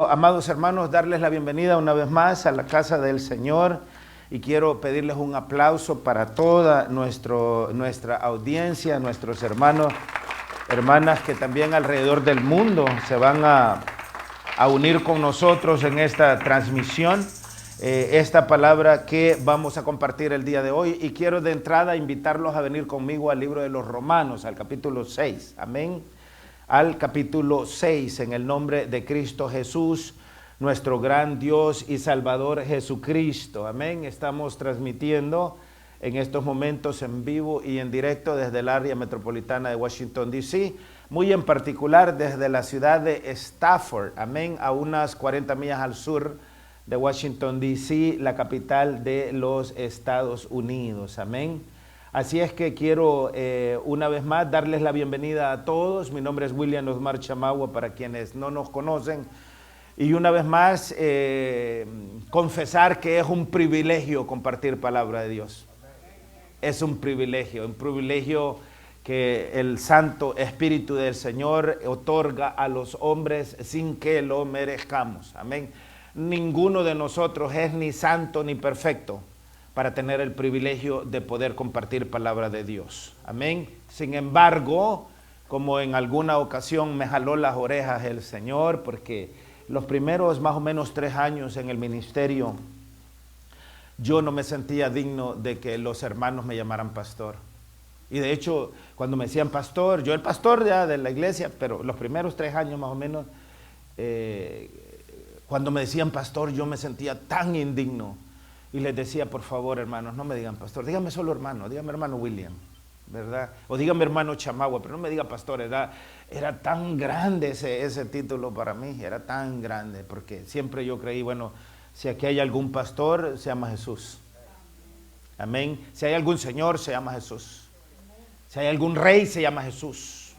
Amados hermanos, darles la bienvenida una vez más a la casa del Señor y quiero pedirles un aplauso para toda nuestra audiencia, nuestros hermanos, hermanas que también alrededor del mundo se van a unir con nosotros en esta transmisión, esta palabra que vamos a compartir el día de hoy. Y quiero de entrada invitarlos a venir conmigo al libro de los Romanos, al capítulo 6, amén. Al capítulo 6, en el nombre de Cristo Jesús, nuestro gran Dios y Salvador Jesucristo. Amén. Estamos transmitiendo en estos momentos en vivo y en directo desde el área metropolitana de Washington, D.C., muy en particular desde la ciudad de Stafford, amén, a unas 40 millas al sur de Washington, D.C., la capital de los Estados Unidos. Amén. Así es que quiero una vez más darles la bienvenida a todos. Mi nombre es William Osmar Chamagua para quienes no nos conocen. Y una vez más confesar que es un privilegio compartir palabra de Dios. Es un privilegio que el Santo Espíritu del Señor otorga a los hombres sin que lo merezcamos. Amén. Ninguno de nosotros es ni santo ni perfecto para tener el privilegio de poder compartir palabra de Dios. Amén. Sin embargo, como en alguna ocasión me jaló las orejas el Señor, porque los primeros más o menos 3 años en el ministerio, yo no me sentía digno de que los hermanos me llamaran pastor. Y de hecho, cuando me decían pastor, yo el pastor ya de la iglesia, pero los primeros 3 años más o menos, cuando me decían pastor, yo me sentía tan indigno. Y les decía, por favor, hermanos, no me digan pastor, díganme solo hermano, díganme hermano William, ¿verdad? O díganme hermano Chamagua, pero no me diga pastor. Era tan grande ese título para mí, era tan grande, porque siempre yo creí, bueno, si aquí hay algún pastor, se llama Jesús. Amén. Si hay algún señor, se llama Jesús. Si hay algún rey, se llama Jesús.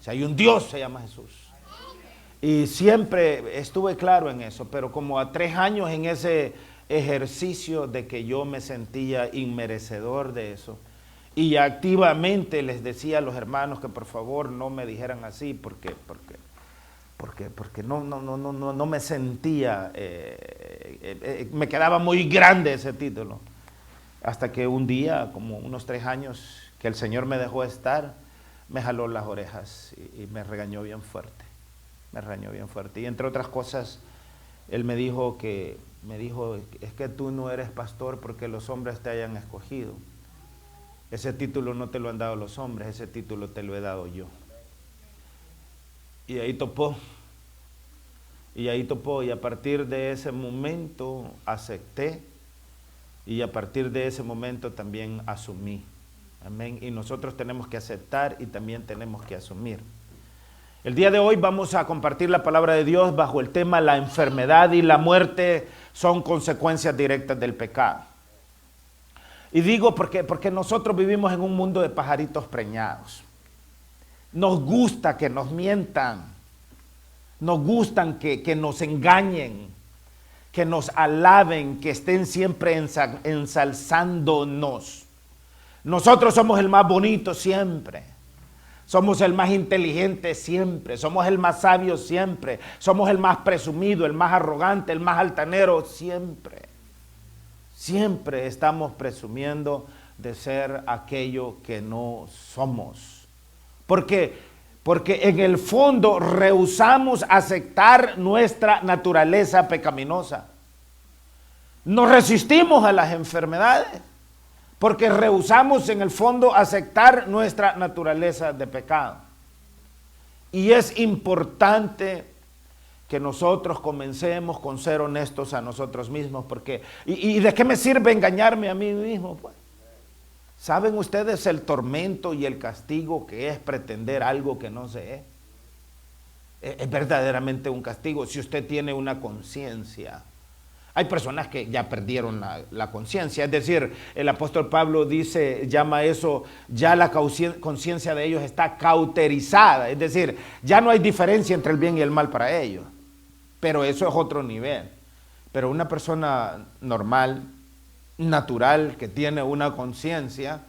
Si hay un Dios, se llama Jesús. Y siempre estuve claro en eso, pero como a 3 años en ese ejercicio de que yo me sentía inmerecedor de eso, y activamente les decía a los hermanos que por favor no me dijeran así porque no me sentía, me quedaba muy grande ese título, hasta que un día, como unos 3 años que el Señor me dejó estar, me jaló las orejas y me regañó bien fuerte, y entre otras cosas Él me dijo, es que tú no eres pastor porque los hombres te hayan escogido. Ese título no te lo han dado los hombres, ese título te lo he dado yo. Y ahí topó, y a partir de ese momento acepté, y a partir de ese momento también asumí. Amén. Y nosotros tenemos que aceptar y también tenemos que asumir. El día de hoy vamos a compartir la palabra de Dios bajo el tema la enfermedad y la muerte son consecuencias directas del pecado. Y digo porque nosotros vivimos en un mundo de pajaritos preñados. Nos gusta que nos mientan, nos gustan que nos engañen, que nos alaben, que estén siempre ensalzándonos. Nosotros somos el más bonito siempre. Somos el más inteligente siempre, somos el más sabio siempre, somos el más presumido, el más arrogante, el más altanero siempre. Siempre estamos presumiendo de ser aquello que no somos. Porque en el fondo rehusamos aceptar nuestra naturaleza pecaminosa. Nos resistimos a las enfermedades. Porque rehusamos en el fondo aceptar nuestra naturaleza de pecado. Y es importante que nosotros comencemos con ser honestos a nosotros mismos. Porque, ¿y de qué me sirve engañarme a mí mismo? Pues, ¿saben ustedes el tormento y el castigo que es pretender algo que no se es? Es verdaderamente un castigo si usted tiene una conciencia. Hay personas que ya perdieron la conciencia, es decir, el apóstol Pablo llama eso, ya la conciencia de ellos está cauterizada, es decir, ya no hay diferencia entre el bien y el mal para ellos, pero eso es otro nivel. Pero una persona normal, natural, que tiene una conciencia,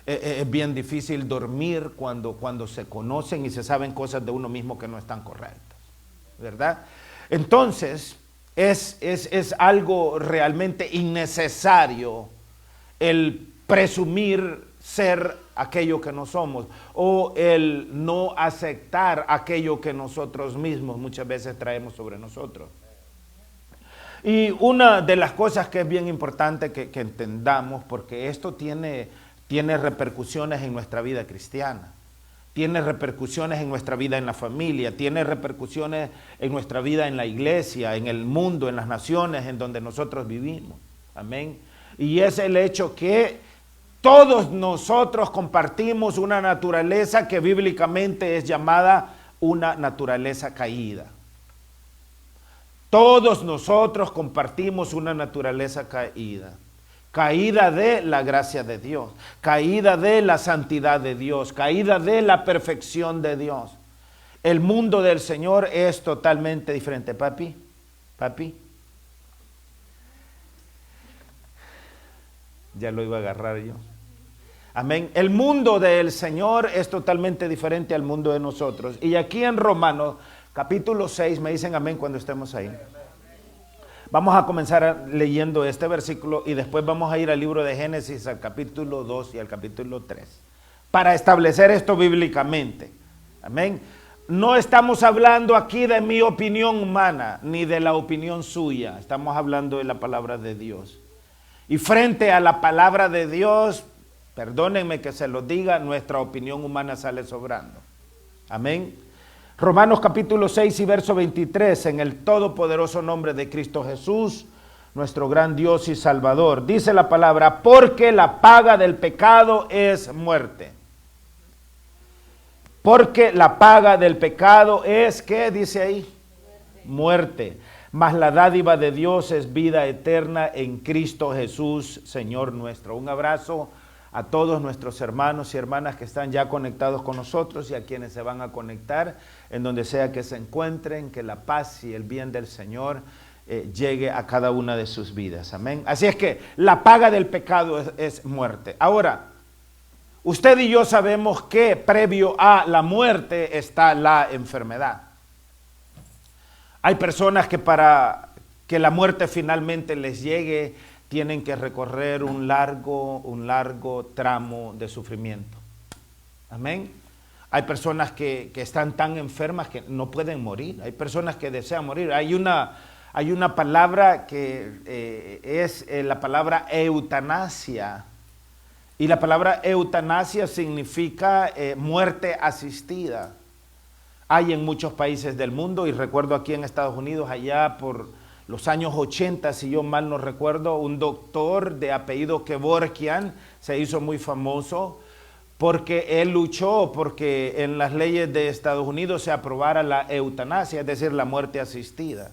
es bien difícil dormir cuando se conocen y se saben cosas de uno mismo que no están correctas, ¿verdad? Entonces, es algo realmente innecesario el presumir ser aquello que no somos o el no aceptar aquello que nosotros mismos muchas veces traemos sobre nosotros. Y una de las cosas que es bien importante que entendamos, porque esto tiene repercusiones en nuestra vida cristiana, tiene repercusiones en nuestra vida en la familia, tiene repercusiones en nuestra vida en la iglesia, en el mundo, en las naciones en donde nosotros vivimos. Amén. Y es el hecho que todos nosotros compartimos una naturaleza que bíblicamente es llamada una naturaleza caída. Todos nosotros compartimos una naturaleza caída. Caída de la gracia de Dios, caída de la santidad de Dios, caída de la perfección de Dios. El mundo del Señor es totalmente diferente. Papi. Ya lo iba a agarrar yo. Amén. El mundo del Señor es totalmente diferente al mundo de nosotros. Y aquí en Romanos, capítulo 6, me dicen amén cuando estemos ahí. Vamos a comenzar leyendo este versículo y después vamos a ir al libro de Génesis, al capítulo 2 y al capítulo 3, para establecer esto bíblicamente. Amén. No estamos hablando aquí de mi opinión humana, ni de la opinión suya. Estamos hablando de la palabra de Dios. Y frente a la palabra de Dios, perdónenme que se lo diga, nuestra opinión humana sale sobrando. Amén. Romanos capítulo 6 y verso 23, en el todopoderoso nombre de Cristo Jesús, nuestro gran Dios y Salvador. Dice la palabra, porque la paga del pecado es muerte. Porque la paga del pecado es, ¿qué dice ahí? Muerte. Mas la dádiva de Dios es vida eterna en Cristo Jesús, Señor nuestro. Un abrazo a todos nuestros hermanos y hermanas que están ya conectados con nosotros y a quienes se van a conectar, en donde sea que se encuentren, que la paz y el bien del Señor llegue a cada una de sus vidas. Amén. Así es que la paga del pecado es muerte. Ahora, usted y yo sabemos que previo a la muerte está la enfermedad. Hay personas que para que la muerte finalmente les llegue, tienen que recorrer un largo tramo de sufrimiento. Amén. Hay personas que están tan enfermas que no pueden morir. Hay personas que desean morir. Hay una palabra que es la palabra eutanasia. Y la palabra eutanasia significa muerte asistida. Hay en muchos países del mundo, y recuerdo aquí en Estados Unidos, allá por los años 80, si yo mal no recuerdo, un doctor de apellido Kevorkian se hizo muy famoso porque él luchó porque en las leyes de Estados Unidos se aprobara la eutanasia, es decir, la muerte asistida.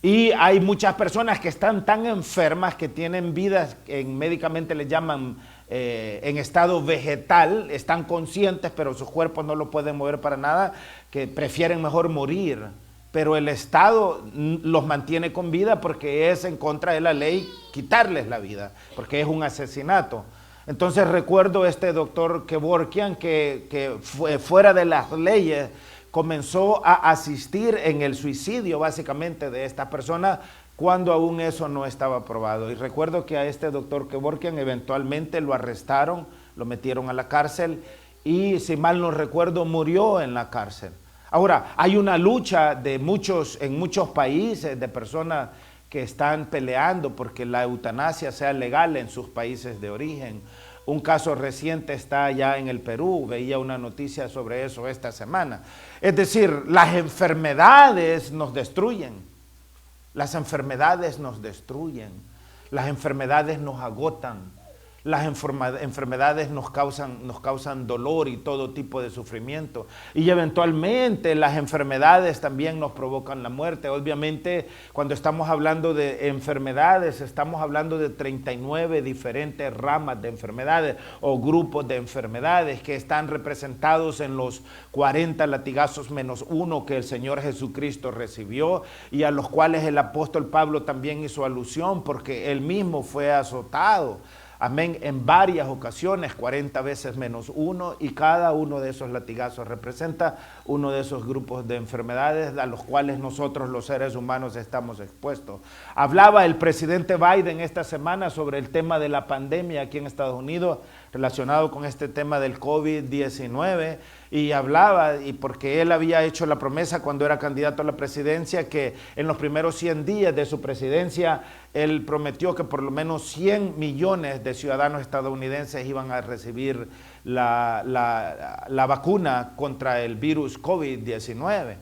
Y hay muchas personas que están tan enfermas que tienen vidas, médicamente les llaman en estado vegetal, están conscientes pero sus cuerpos no lo pueden mover para nada, que prefieren mejor morir. Pero el Estado los mantiene con vida porque es en contra de la ley quitarles la vida, porque es un asesinato. Entonces recuerdo este doctor Kevorkian que fuera de las leyes comenzó a asistir en el suicidio básicamente de esta persona cuando aún eso no estaba aprobado. Y recuerdo que a este doctor Kevorkian eventualmente lo arrestaron, lo metieron a la cárcel y si mal no recuerdo murió en la cárcel. Ahora, hay una lucha en muchos países de personas que están peleando porque la eutanasia sea legal en sus países de origen. Un caso reciente está allá en el Perú, veía una noticia sobre eso esta semana. Es decir, las enfermedades nos destruyen, las enfermedades nos destruyen, las enfermedades nos agotan. Las enfermedades nos causan dolor y todo tipo de sufrimiento. Y eventualmente las enfermedades también nos provocan la muerte. Obviamente, cuando estamos hablando de enfermedades, estamos hablando de 39 diferentes ramas de enfermedades o grupos de enfermedades que están representados en los 40 latigazos menos uno que el Señor Jesucristo recibió y a los cuales el apóstol Pablo también hizo alusión porque él mismo fue azotado. amén, en varias ocasiones, 40 veces menos uno, y cada uno de esos latigazos representa uno de esos grupos de enfermedades a los cuales nosotros los seres humanos estamos expuestos. Hablaba el presidente Biden esta semana sobre el tema de la pandemia aquí en Estados Unidos, relacionado con este tema del COVID-19, y hablaba, y porque él había hecho la promesa cuando era candidato a la presidencia, que en los primeros 100 días de su presidencia, él prometió que por lo menos 100 millones de ciudadanos estadounidenses iban a recibir la vacuna contra el virus COVID-19.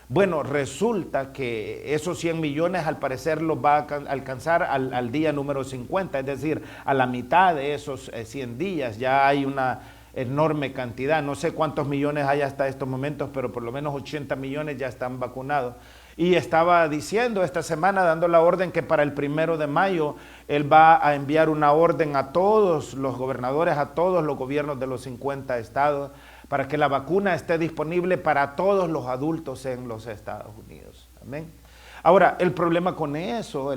Bueno, resulta que esos 100 millones al parecer los va a alcanzar al día número 50, es decir, a la mitad de esos 100 días. Ya hay una enorme cantidad, no sé cuántos millones hay hasta estos momentos, pero por lo menos 80 millones ya están vacunados. Y estaba diciendo esta semana, dando la orden que para el 1 de mayo él va a enviar una orden a todos los gobernadores, a todos los gobiernos de los 50 estados, para que la vacuna esté disponible para todos los adultos en los Estados Unidos. Amén. Ahora, el problema con eso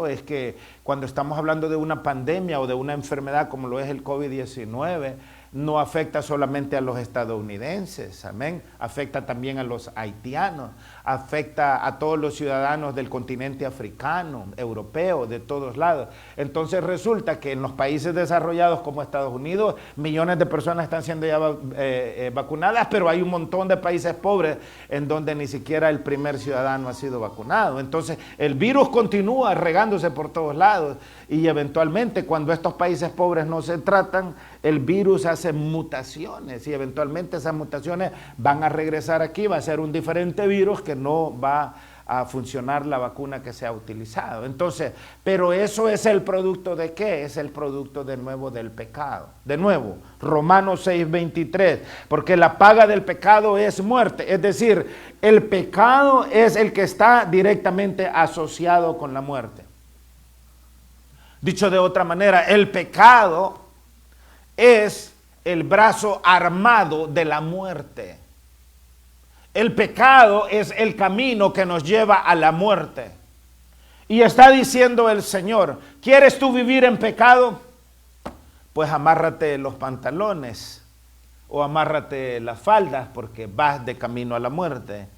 es que cuando estamos hablando de una pandemia o de una enfermedad como lo es el COVID-19, no afecta solamente a los estadounidenses, amén, afecta también a los haitianos, afecta a todos los ciudadanos del continente africano, europeo, de todos lados. Entonces resulta que en los países desarrollados como Estados Unidos, millones de personas están siendo ya vacunadas, pero hay un montón de países pobres en donde ni siquiera el primer ciudadano ha sido vacunado. Entonces el virus continúa regándose por todos lados y eventualmente cuando estos países pobres no se tratan, el virus hace mutaciones y eventualmente esas mutaciones van a regresar aquí, va a ser un diferente virus que no va a funcionar la vacuna que se ha utilizado. Entonces, pero eso es el producto ¿de qué? Es el producto de nuevo del pecado. De nuevo, Romanos 6:23, porque la paga del pecado es muerte, es decir, el pecado es el que está directamente asociado con la muerte. Dicho de otra manera, el pecado es el brazo armado de la muerte. El pecado es el camino que nos lleva a la muerte. Y está diciendo el Señor, ¿quieres tú vivir en pecado? Pues amárrate los pantalones o amárrate las faldas porque vas de camino a la muerte.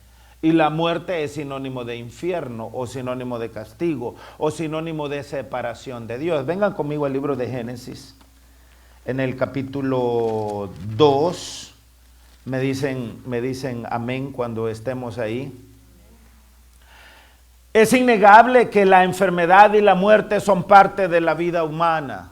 Y la muerte es sinónimo de infierno o sinónimo de castigo o sinónimo de separación de Dios. Vengan conmigo al libro de Génesis. En el capítulo 2, me dicen amén cuando estemos ahí. Es innegable que la enfermedad y la muerte son parte de la vida humana.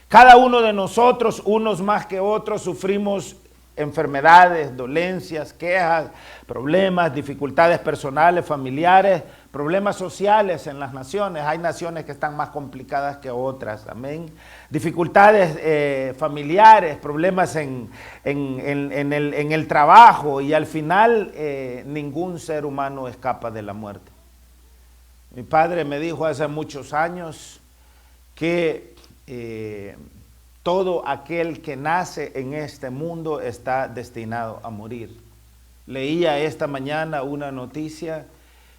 Cada uno de nosotros, unos más que otros, sufrimos enfermedades, dolencias, quejas, problemas, dificultades personales, familiares, problemas sociales en las naciones. Hay naciones que están más complicadas que otras, amén. Dificultades familiares, problemas en el trabajo y al final ningún ser humano escapa de la muerte. Mi padre me dijo hace muchos años que todo aquel que nace en este mundo está destinado a morir. Leía esta mañana una noticia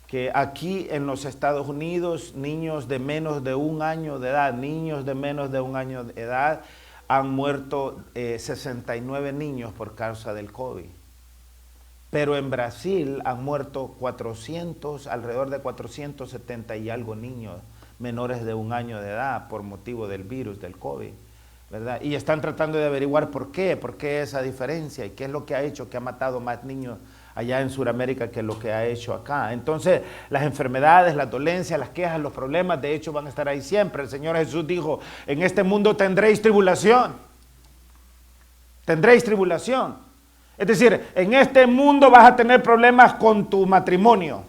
que aquí en los Estados Unidos, niños de menos de un año de edad, han muerto 69 niños por causa del COVID. Pero en Brasil han muerto alrededor de 470 y algo niños menores de un año de edad por motivo del virus del COVID, ¿verdad? Y están tratando de averiguar por qué esa diferencia y qué es lo que ha hecho que ha matado más niños allá en Sudamérica que lo que ha hecho acá. Entonces, las enfermedades, las dolencias, las quejas, los problemas, de hecho van a estar ahí siempre. El Señor Jesús dijo, en este mundo tendréis tribulación. Tendréis tribulación. Es decir, en este mundo vas a tener problemas con tu matrimonio.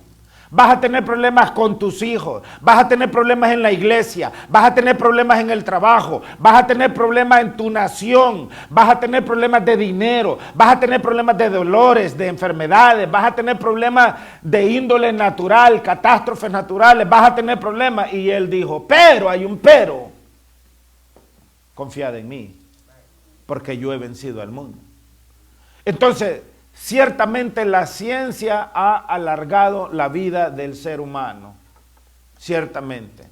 Vas a tener problemas con tus hijos, vas a tener problemas en la iglesia, vas a tener problemas en el trabajo, vas a tener problemas en tu nación, vas a tener problemas de dinero, vas a tener problemas de dolores, de enfermedades, vas a tener problemas de índole natural, catástrofes naturales, vas a tener problemas. Y él dijo, pero, hay un pero, confiad en mí, porque yo he vencido al mundo. Entonces, ciertamente la ciencia ha alargado la vida del ser humano, ciertamente.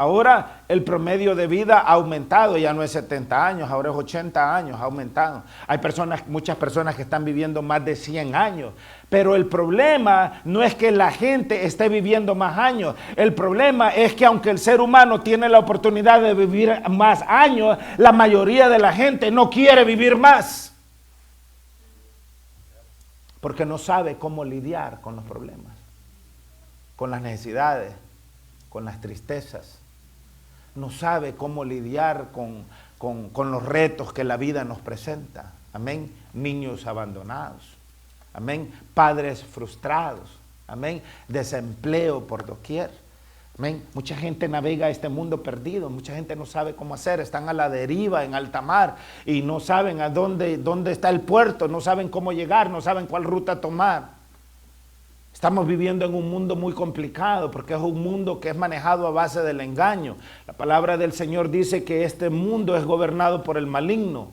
Ahora el promedio de vida ha aumentado, ya no es 70 años, ahora es 80 años, ha aumentado. Hay muchas personas que están viviendo más de 100 años, pero el problema no es que la gente esté viviendo más años, el problema es que aunque el ser humano tiene la oportunidad de vivir más años, la mayoría de la gente no quiere vivir más, porque no sabe cómo lidiar con los problemas, con las necesidades, con las tristezas. No sabe cómo lidiar con los retos que la vida nos presenta. Amén. Niños abandonados. Amén. Padres frustrados. Amén. Desempleo por doquier. Amén. Mucha gente navega este mundo perdido. Mucha gente no sabe cómo hacer. Están a la deriva en alta mar y no saben a dónde está el puerto. No saben cómo llegar. No saben cuál ruta tomar. Estamos viviendo en un mundo muy complicado porque es un mundo que es manejado a base del engaño. La palabra del Señor dice que este mundo es gobernado por el maligno.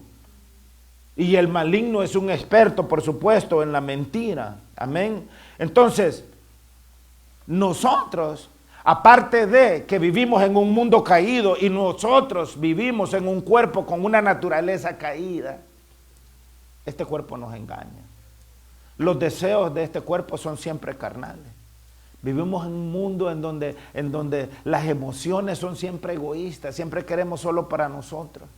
Y el maligno es un experto, por supuesto, en la mentira. Amén. Entonces, nosotros, aparte de que vivimos en un mundo caído y nosotros vivimos en un cuerpo con una naturaleza caída, este cuerpo nos engaña. Los deseos de este cuerpo son siempre carnales. Vivimos en un mundo en donde las emociones son siempre egoístas, siempre queremos solo para nosotros.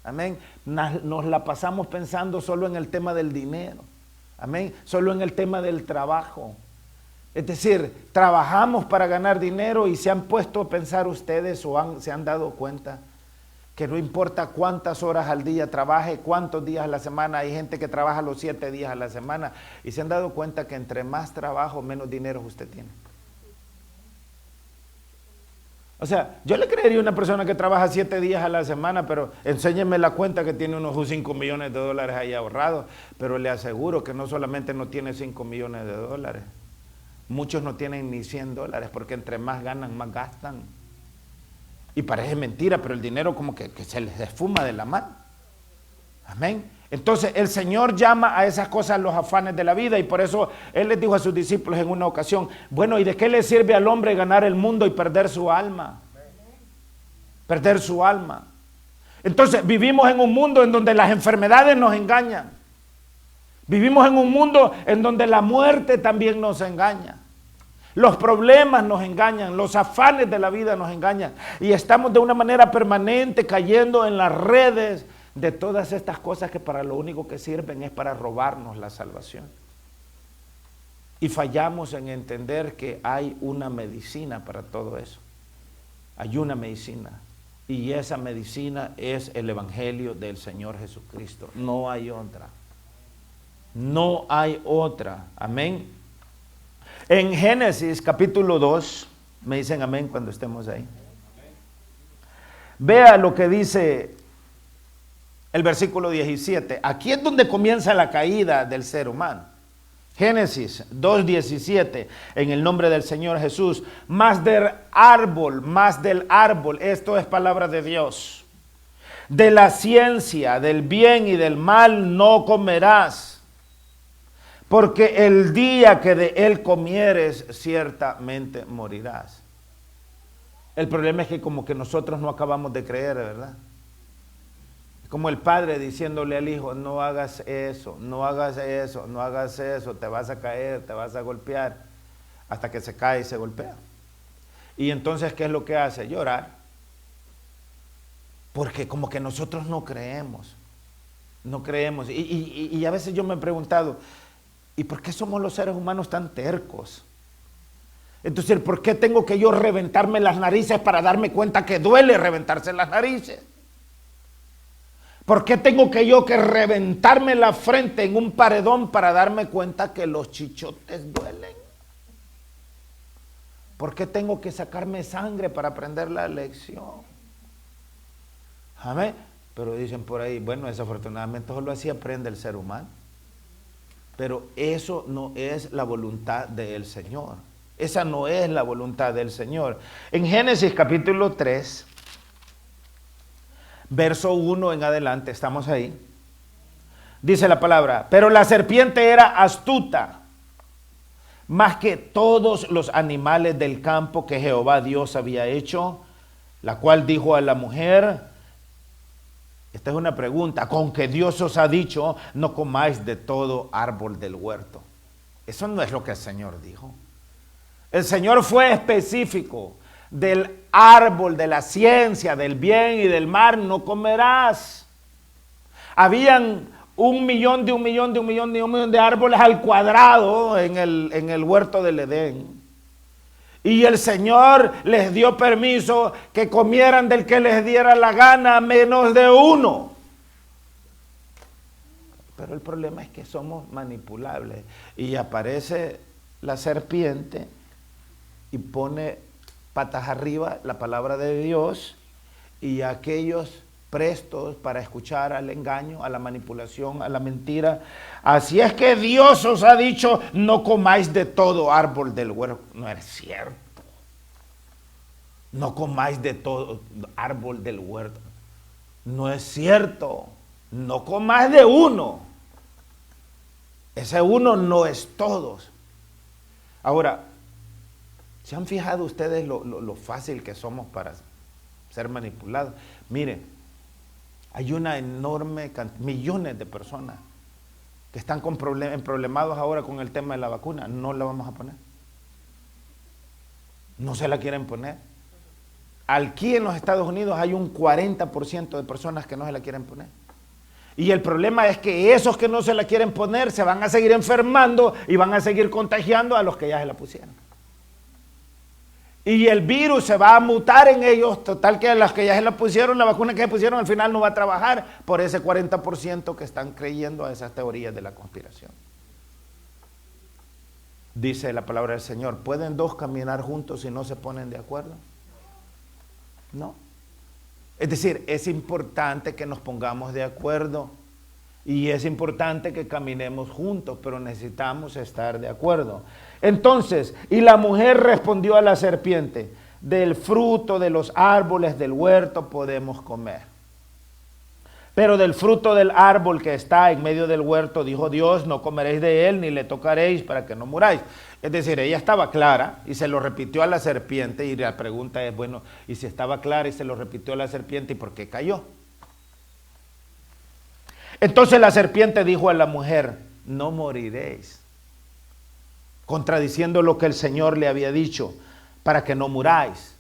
Amén. Nos la pasamos pensando solo en el tema del dinero. Amén. Solo en el tema del trabajo. Es decir, trabajamos para ganar dinero y se han puesto a pensar ustedes o se han dado cuenta que no importa cuántas horas al día trabaje, cuántos días a la semana, hay gente que trabaja los 7 días a la semana y se han dado cuenta que entre más trabajo, menos dinero usted tiene. O sea, yo le creería a una persona que trabaja 7 días a la semana, pero enséñeme la cuenta que tiene unos 5 millones de dólares ahí ahorrados, pero le aseguro que no solamente no tiene 5 millones de dólares, muchos no tienen ni 100 dólares porque entre más ganan, más gastan. Y parece mentira, pero el dinero como que se les esfuma de la mano. Amén. Entonces el Señor llama a esas cosas los afanes de la vida y por eso Él les dijo a sus discípulos en una ocasión, bueno, ¿y de qué le sirve al hombre ganar el mundo y perder su alma? Perder su alma. Entonces vivimos en un mundo en donde las enfermedades nos engañan. Vivimos en un mundo en donde la muerte también nos engaña. Los problemas nos engañan, los afanes de la vida nos engañan y estamos de una manera permanente cayendo en las redes de todas estas cosas que para lo único que sirven es para robarnos la salvación. Y fallamos en entender que hay una medicina para todo eso. Hay una medicina y esa medicina es el Evangelio del Señor Jesucristo. No hay otra. No hay otra. Amén. En Génesis capítulo 2, me dicen amén cuando estemos ahí. Vea lo que dice el versículo 17. Aquí es donde comienza la caída del ser humano. Génesis 2:17, en el nombre del Señor Jesús. Más del árbol, esto es palabra de Dios. De la ciencia, del bien y del mal no comerás. Porque el día que de él comieres, ciertamente morirás. El problema es que como que nosotros no acabamos de creer, ¿verdad? Como el padre diciéndole al hijo, no hagas eso, no hagas eso, no hagas eso, te vas a caer, te vas a golpear, hasta que se cae y se golpea. Y entonces, ¿qué es lo que hace? Llorar. Porque como que nosotros no creemos. No creemos. Y a veces yo me he preguntado, ¿y por qué somos los seres humanos tan tercos? Entonces, ¿por qué tengo que yo reventarme las narices para darme cuenta que duele reventarse las narices? ¿Por qué tengo que yo reventarme la frente en un paredón para darme cuenta que los chichotes duelen? ¿Por qué tengo que sacarme sangre para aprender la lección? Amén. Pero dicen por ahí, bueno, desafortunadamente solo así aprende el ser humano. Pero eso no es la voluntad del Señor. Esa no es la voluntad del Señor. En Génesis capítulo 3, verso 1 en adelante, estamos ahí. Dice la palabra, pero la serpiente era astuta, más que todos los animales del campo que Jehová Dios había hecho. la cual dijo a la mujer, esta es una pregunta, con que Dios os ha dicho, no comáis de todo árbol del huerto. Eso no es lo que el Señor dijo. El Señor fue específico. Del árbol de la ciencia, del bien y del mal no comerás. Habían 1.000.000 de árboles al cuadrado en el huerto del Edén. Y el Señor les dio permiso que comieran del que les diera la gana, menos de uno. Pero el problema es que somos manipulables. Y aparece la serpiente y pone patas arriba la palabra de Dios, y aquellos prestos para escuchar al engaño, a la manipulación, a la mentira. Así es que Dios os ha dicho, no comáis de todo árbol del huerto. No es cierto. No comáis de todo árbol del huerto. No es cierto. No comáis de uno. Ese uno no es todos. Ahora, ¿se han fijado ustedes lo fácil que somos para ser manipulados? Miren, hay una enorme cantidad, millones de personas que están problemados ahora con el tema de la vacuna. No la vamos a poner. No se la quieren poner. Aquí en los Estados Unidos hay un 40% de personas que no se la quieren poner. Y el problema es que esos que no se la quieren poner se van a seguir enfermando y van a seguir contagiando a los que ya se la pusieron. Y el virus se va a mutar en ellos, total que a las que ya se la pusieron, la vacuna que se pusieron al final no va a trabajar por ese 40% que están creyendo a esas teorías de la conspiración. Dice la palabra del Señor, ¿pueden dos caminar juntos si no se ponen de acuerdo? No. Es decir, es importante que nos pongamos de acuerdo y es importante que caminemos juntos, pero necesitamos estar de acuerdo. Entonces, y la mujer respondió a la serpiente, del fruto de los árboles del huerto podemos comer. Pero del fruto del árbol que está en medio del huerto, dijo Dios, no comeréis de él ni le tocaréis para que no muráis. Es decir, ella estaba clara y se lo repitió a la serpiente, y la pregunta es, bueno, y si estaba clara y se lo repitió a la serpiente, ¿y por qué cayó? Entonces la serpiente dijo a la mujer, no moriréis, contradiciendo lo que el Señor le había dicho, para que no muráis.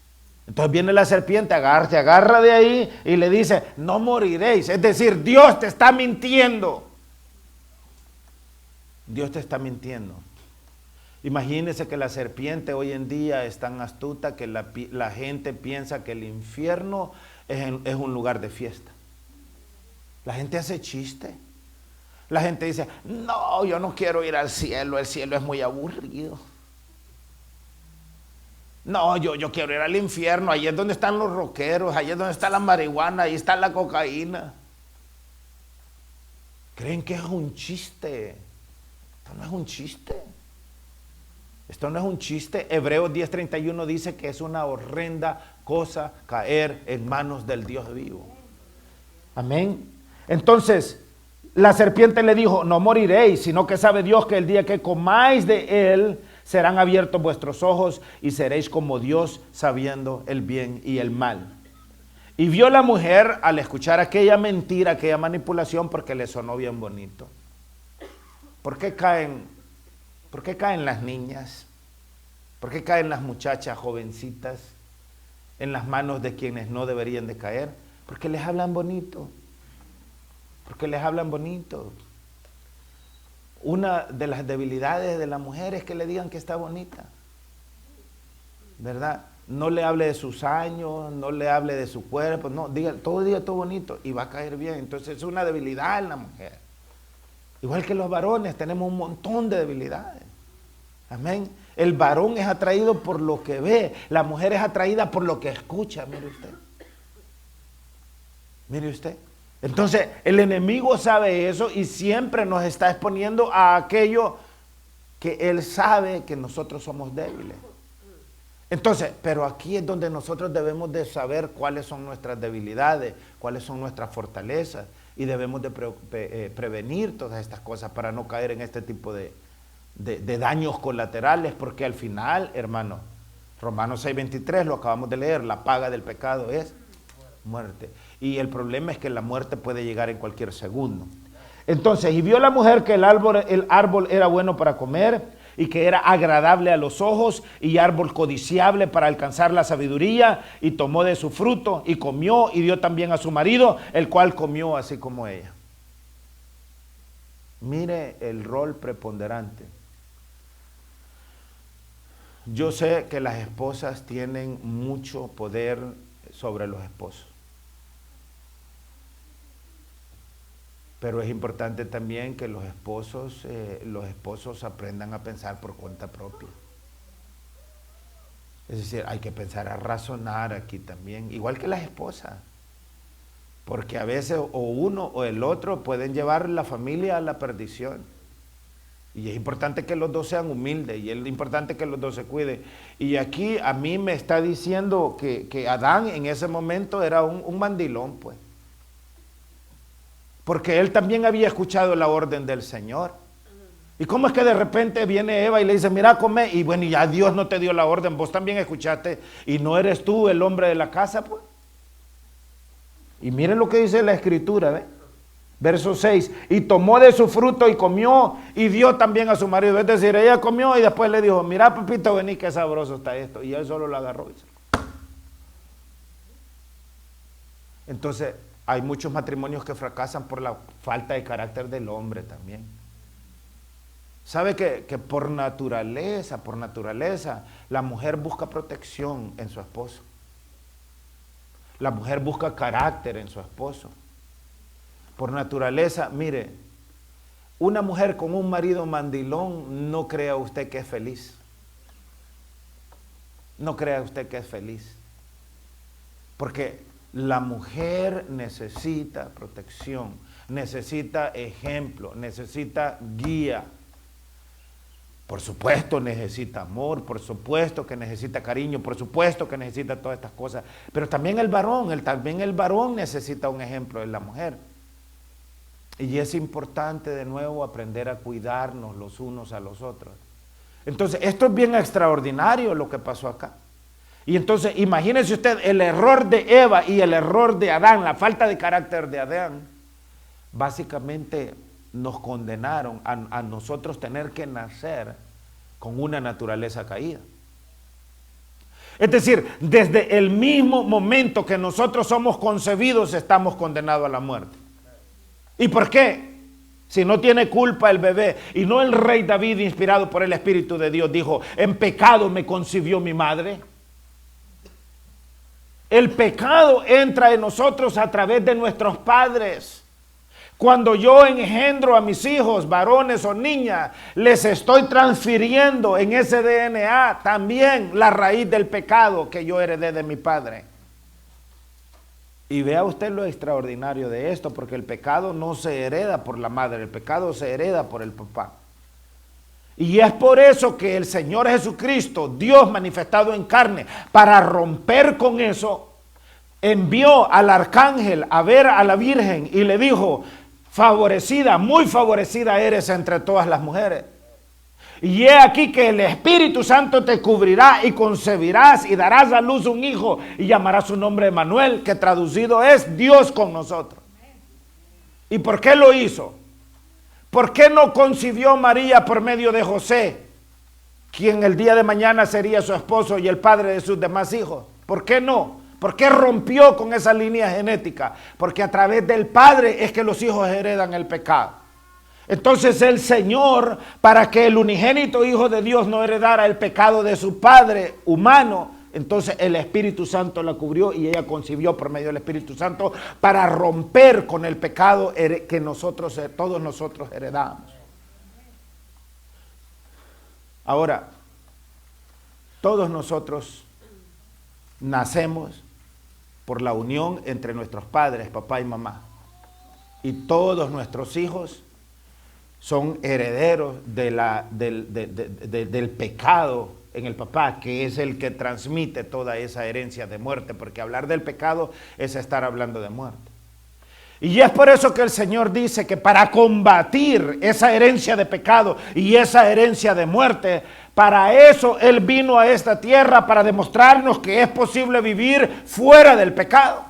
Entonces viene la serpiente, te agarra de ahí y le dice, no moriréis. Es decir, Dios te está mintiendo. Dios te está mintiendo. Imagínese que la serpiente hoy en día es tan astuta que la gente piensa que el infierno es un lugar de fiesta. La gente hace chiste. La gente dice, no, yo no quiero ir al cielo, el cielo es muy aburrido. No, yo quiero ir al infierno, ahí es donde están los rockeros, ahí es donde está la marihuana, ahí está la cocaína. ¿Creen que es un chiste? Esto no es un chiste. Esto no es un chiste. Hebreos 10:31 dice que es una horrenda cosa caer en manos del Dios vivo. Amén. Entonces, la serpiente le dijo, no moriréis, sino que sabe Dios que el día que comáis de él, serán abiertos vuestros ojos y seréis como Dios, sabiendo el bien y el mal. Y vio la mujer al escuchar aquella mentira, aquella manipulación, porque le sonó bien bonito. ¿Por qué caen las niñas? ¿Por qué caen las muchachas jovencitas en las manos de quienes no deberían de caer? Porque les hablan bonito. Porque les hablan bonito. Una de las debilidades de la mujer es que le digan que está bonita. ¿Verdad? No le hable de sus años, no le hable de su cuerpo, no, diga todo bonito y va a caer bien. Entonces es una debilidad en la mujer. Igual que los varones, tenemos un montón de debilidades. Amén. El varón es atraído por lo que ve, la mujer es atraída por lo que escucha, mire usted. Mire usted. Entonces, el enemigo sabe eso y siempre nos está exponiendo a aquello que él sabe que nosotros somos débiles. Entonces, pero aquí es donde nosotros debemos de saber cuáles son nuestras debilidades, cuáles son nuestras fortalezas, y debemos de prevenir todas estas cosas para no caer en este tipo de daños colaterales, porque al final, hermano, Romanos 6:23 lo acabamos de leer, la paga del pecado es muerte. Y el problema es que la muerte puede llegar en cualquier segundo. Entonces, y vio la mujer que el árbol era bueno para comer y que era agradable a los ojos y árbol codiciable para alcanzar la sabiduría, y tomó de su fruto y comió y dio también a su marido, el cual comió así como ella. Mire el rol preponderante. Yo sé que las esposas tienen mucho poder sobre los esposos, pero es importante también que los esposos aprendan a pensar por cuenta propia. Es decir, hay que pensar a razonar aquí también, igual que las esposas, porque a veces o uno o el otro pueden llevar la familia a la perdición. Y es importante que los dos sean humildes, y es importante que los dos se cuiden. Y aquí a mí me está diciendo que Adán en ese momento era un mandilón, pues. Porque él también había escuchado la orden del Señor. ¿Y cómo es que de repente viene Eva y le dice, mira, come? Y bueno, ya Dios no te dio la orden, vos también escuchaste, y no eres tú el hombre de la casa, pues. Y miren lo que dice la Escritura, ¿ve? Verso 6, y tomó de su fruto y comió y dio también a su marido. Es decir, ella comió y después le dijo, mira papito, vení, qué sabroso está esto. Y él solo lo agarró. Entonces, hay muchos matrimonios que fracasan por la falta de carácter del hombre también. ¿Sabe que por naturaleza, la mujer busca protección en su esposo? La mujer busca carácter en su esposo. Por naturaleza, mire, una mujer con un marido mandilón, no crea usted que es feliz. No crea usted que es feliz. Porque la mujer necesita protección, necesita ejemplo, necesita guía. Por supuesto necesita amor, por supuesto que necesita cariño, por supuesto que necesita todas estas cosas. Pero también el varón necesita un ejemplo de la mujer. Y es importante de nuevo aprender a cuidarnos los unos a los otros. Entonces, esto es bien extraordinario lo que pasó acá. Y entonces, imagínese usted el error de Eva y el error de Adán, la falta de carácter de Adán, básicamente nos condenaron a nosotros tener que nacer con una naturaleza caída. Es decir, desde el mismo momento que nosotros somos concebidos, estamos condenados a la muerte. ¿Y por qué? Si no tiene culpa el bebé. Y no el rey David, inspirado por el Espíritu de Dios, dijo, en pecado me concibió mi madre. El pecado entra en nosotros a través de nuestros padres. Cuando yo engendro a mis hijos, varones o niñas, les estoy transfiriendo en ese DNA también la raíz del pecado que yo heredé de mi padre. Y vea usted lo extraordinario de esto, porque el pecado no se hereda por la madre, el pecado se hereda por el papá. Y es por eso que el Señor Jesucristo, Dios manifestado en carne, para romper con eso, envió al arcángel a ver a la Virgen y le dijo, favorecida, muy favorecida eres entre todas las mujeres. Y he aquí que el Espíritu Santo te cubrirá y concebirás y darás a luz un hijo y llamarás su nombre Emmanuel, que traducido es Dios con nosotros. ¿Y por qué lo hizo? ¿Por qué no concibió María por medio de José, quien el día de mañana sería su esposo y el padre de sus demás hijos? ¿Por qué no? ¿Por qué rompió con esa línea genética? Porque a través del padre es que los hijos heredan el pecado. Entonces el Señor, para que el unigénito Hijo de Dios no heredara el pecado de su padre humano, entonces el Espíritu Santo la cubrió y ella concibió por medio del Espíritu Santo para romper con el pecado que todos nosotros heredamos. Ahora, todos nosotros nacemos por la unión entre nuestros padres, papá y mamá. Y todos nuestros hijos son herederos del pecado en el papá, que es el que transmite toda esa herencia de muerte, porque hablar del pecado es estar hablando de muerte. Y es por eso que el Señor dice que para combatir esa herencia de pecado y esa herencia de muerte, Para eso Él vino a esta tierra, para demostrarnos que es posible vivir fuera del pecado.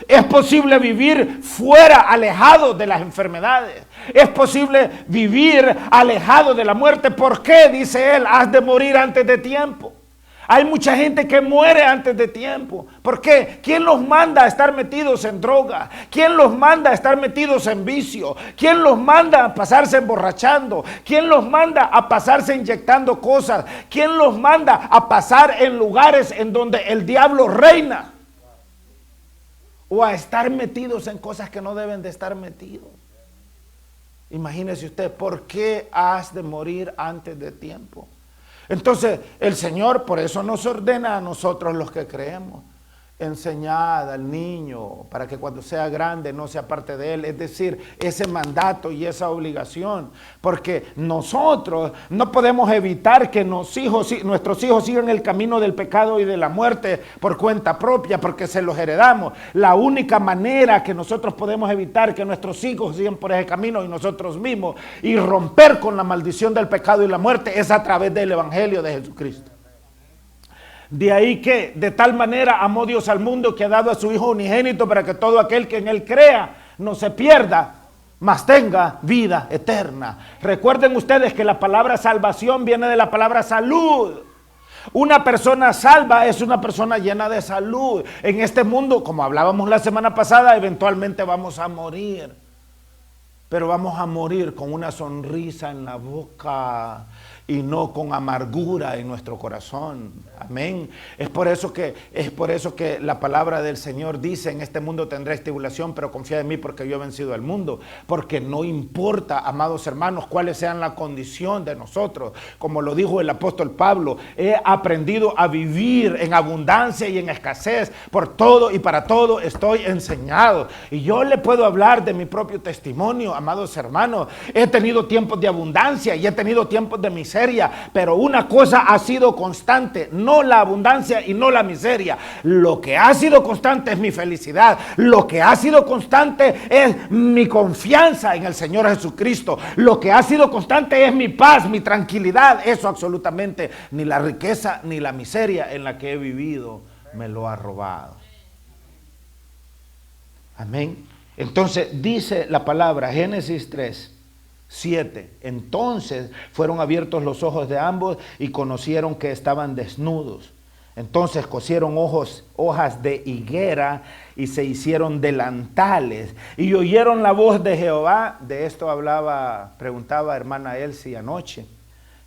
Es posible vivir fuera, alejado de las enfermedades. Es posible vivir alejado de la muerte. ¿Por qué? Dice Él, has de morir antes de tiempo. Hay mucha gente que muere antes de tiempo. ¿Por qué? ¿Quién los manda a estar metidos en droga? ¿Quién los manda a estar metidos en vicio? ¿Quién los manda a pasarse emborrachando? ¿Quién los manda a pasarse inyectando cosas? ¿Quién los manda a pasar en lugares en donde el diablo reina? O a estar metidos en cosas que no deben de estar metidos. Imagínese usted, ¿por qué has de morir antes de tiempo? Entonces, el Señor por eso nos ordena a nosotros los que creemos. Enseñad al niño para que cuando sea grande no sea parte de él. Es decir, ese mandato y esa obligación. Porque nosotros no podemos evitar que nuestros hijos sigan el camino del pecado y de la muerte por cuenta propia, porque se los heredamos. La única manera que nosotros podemos evitar que nuestros hijos sigan por ese camino y nosotros mismos y romper con la maldición del pecado y la muerte es a través del Evangelio de Jesucristo. De ahí que de tal manera amó Dios al mundo que ha dado a su Hijo unigénito para que todo aquel que en Él crea no se pierda, mas tenga vida eterna. Recuerden ustedes que la palabra salvación viene de la palabra salud. Una persona salva es una persona llena de salud. En este mundo, como hablábamos la semana pasada, eventualmente vamos a morir. Pero vamos a morir con una sonrisa en la boca y no con amargura en nuestro corazón. Amén. Es por eso que la palabra del Señor dice: en este mundo tendréis tribulación, pero confía en mí porque yo he vencido al mundo. Porque no importa, amados hermanos, cuáles sean la condición de nosotros. Como lo dijo el apóstol Pablo, he aprendido a vivir en abundancia y en escasez. Por todo y para todo estoy enseñado. Y yo le puedo hablar de mi propio testimonio, amados hermanos. He tenido tiempos de abundancia y he tenido tiempos de miseria. Pero una cosa ha sido constante, no la abundancia y no la miseria. Lo que ha sido constante es mi felicidad. Lo que ha sido constante es mi confianza en el Señor Jesucristo. Lo que ha sido constante es mi paz, mi tranquilidad. Eso absolutamente ni la riqueza ni la miseria en la que he vivido me lo ha robado. Amén. Entonces dice la palabra, Génesis 3:7. Entonces fueron abiertos los ojos de ambos y conocieron que estaban desnudos. Entonces cosieron hojas de higuera y se hicieron delantales y oyeron la voz de Jehová. De esto preguntaba hermana Elsie anoche.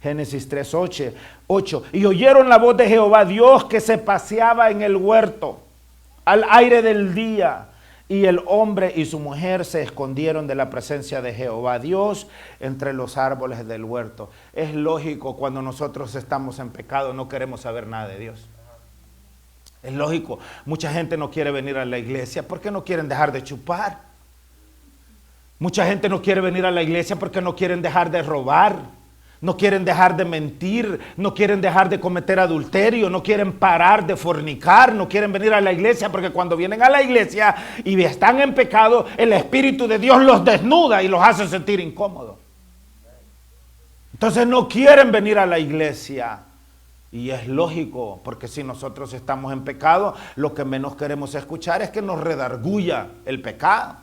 Génesis 3:8. Y oyeron la voz de Jehová Dios que se paseaba en el huerto al aire del día. Y el hombre y su mujer se escondieron de la presencia de Jehová Dios entre los árboles del huerto. Es lógico, cuando nosotros estamos en pecado no queremos saber nada de Dios. Es lógico, mucha gente no quiere venir a la iglesia porque no quieren dejar de chupar. Mucha gente no quiere venir a la iglesia porque no quieren dejar de robar. No quieren dejar de mentir, no quieren dejar de cometer adulterio, no quieren parar de fornicar, no quieren venir a la iglesia porque cuando vienen a la iglesia y están en pecado, el Espíritu de Dios los desnuda y los hace sentir incómodos. Entonces no quieren venir a la iglesia. Y es lógico, porque si nosotros estamos en pecado, lo que menos queremos escuchar es que nos redarguya el pecado.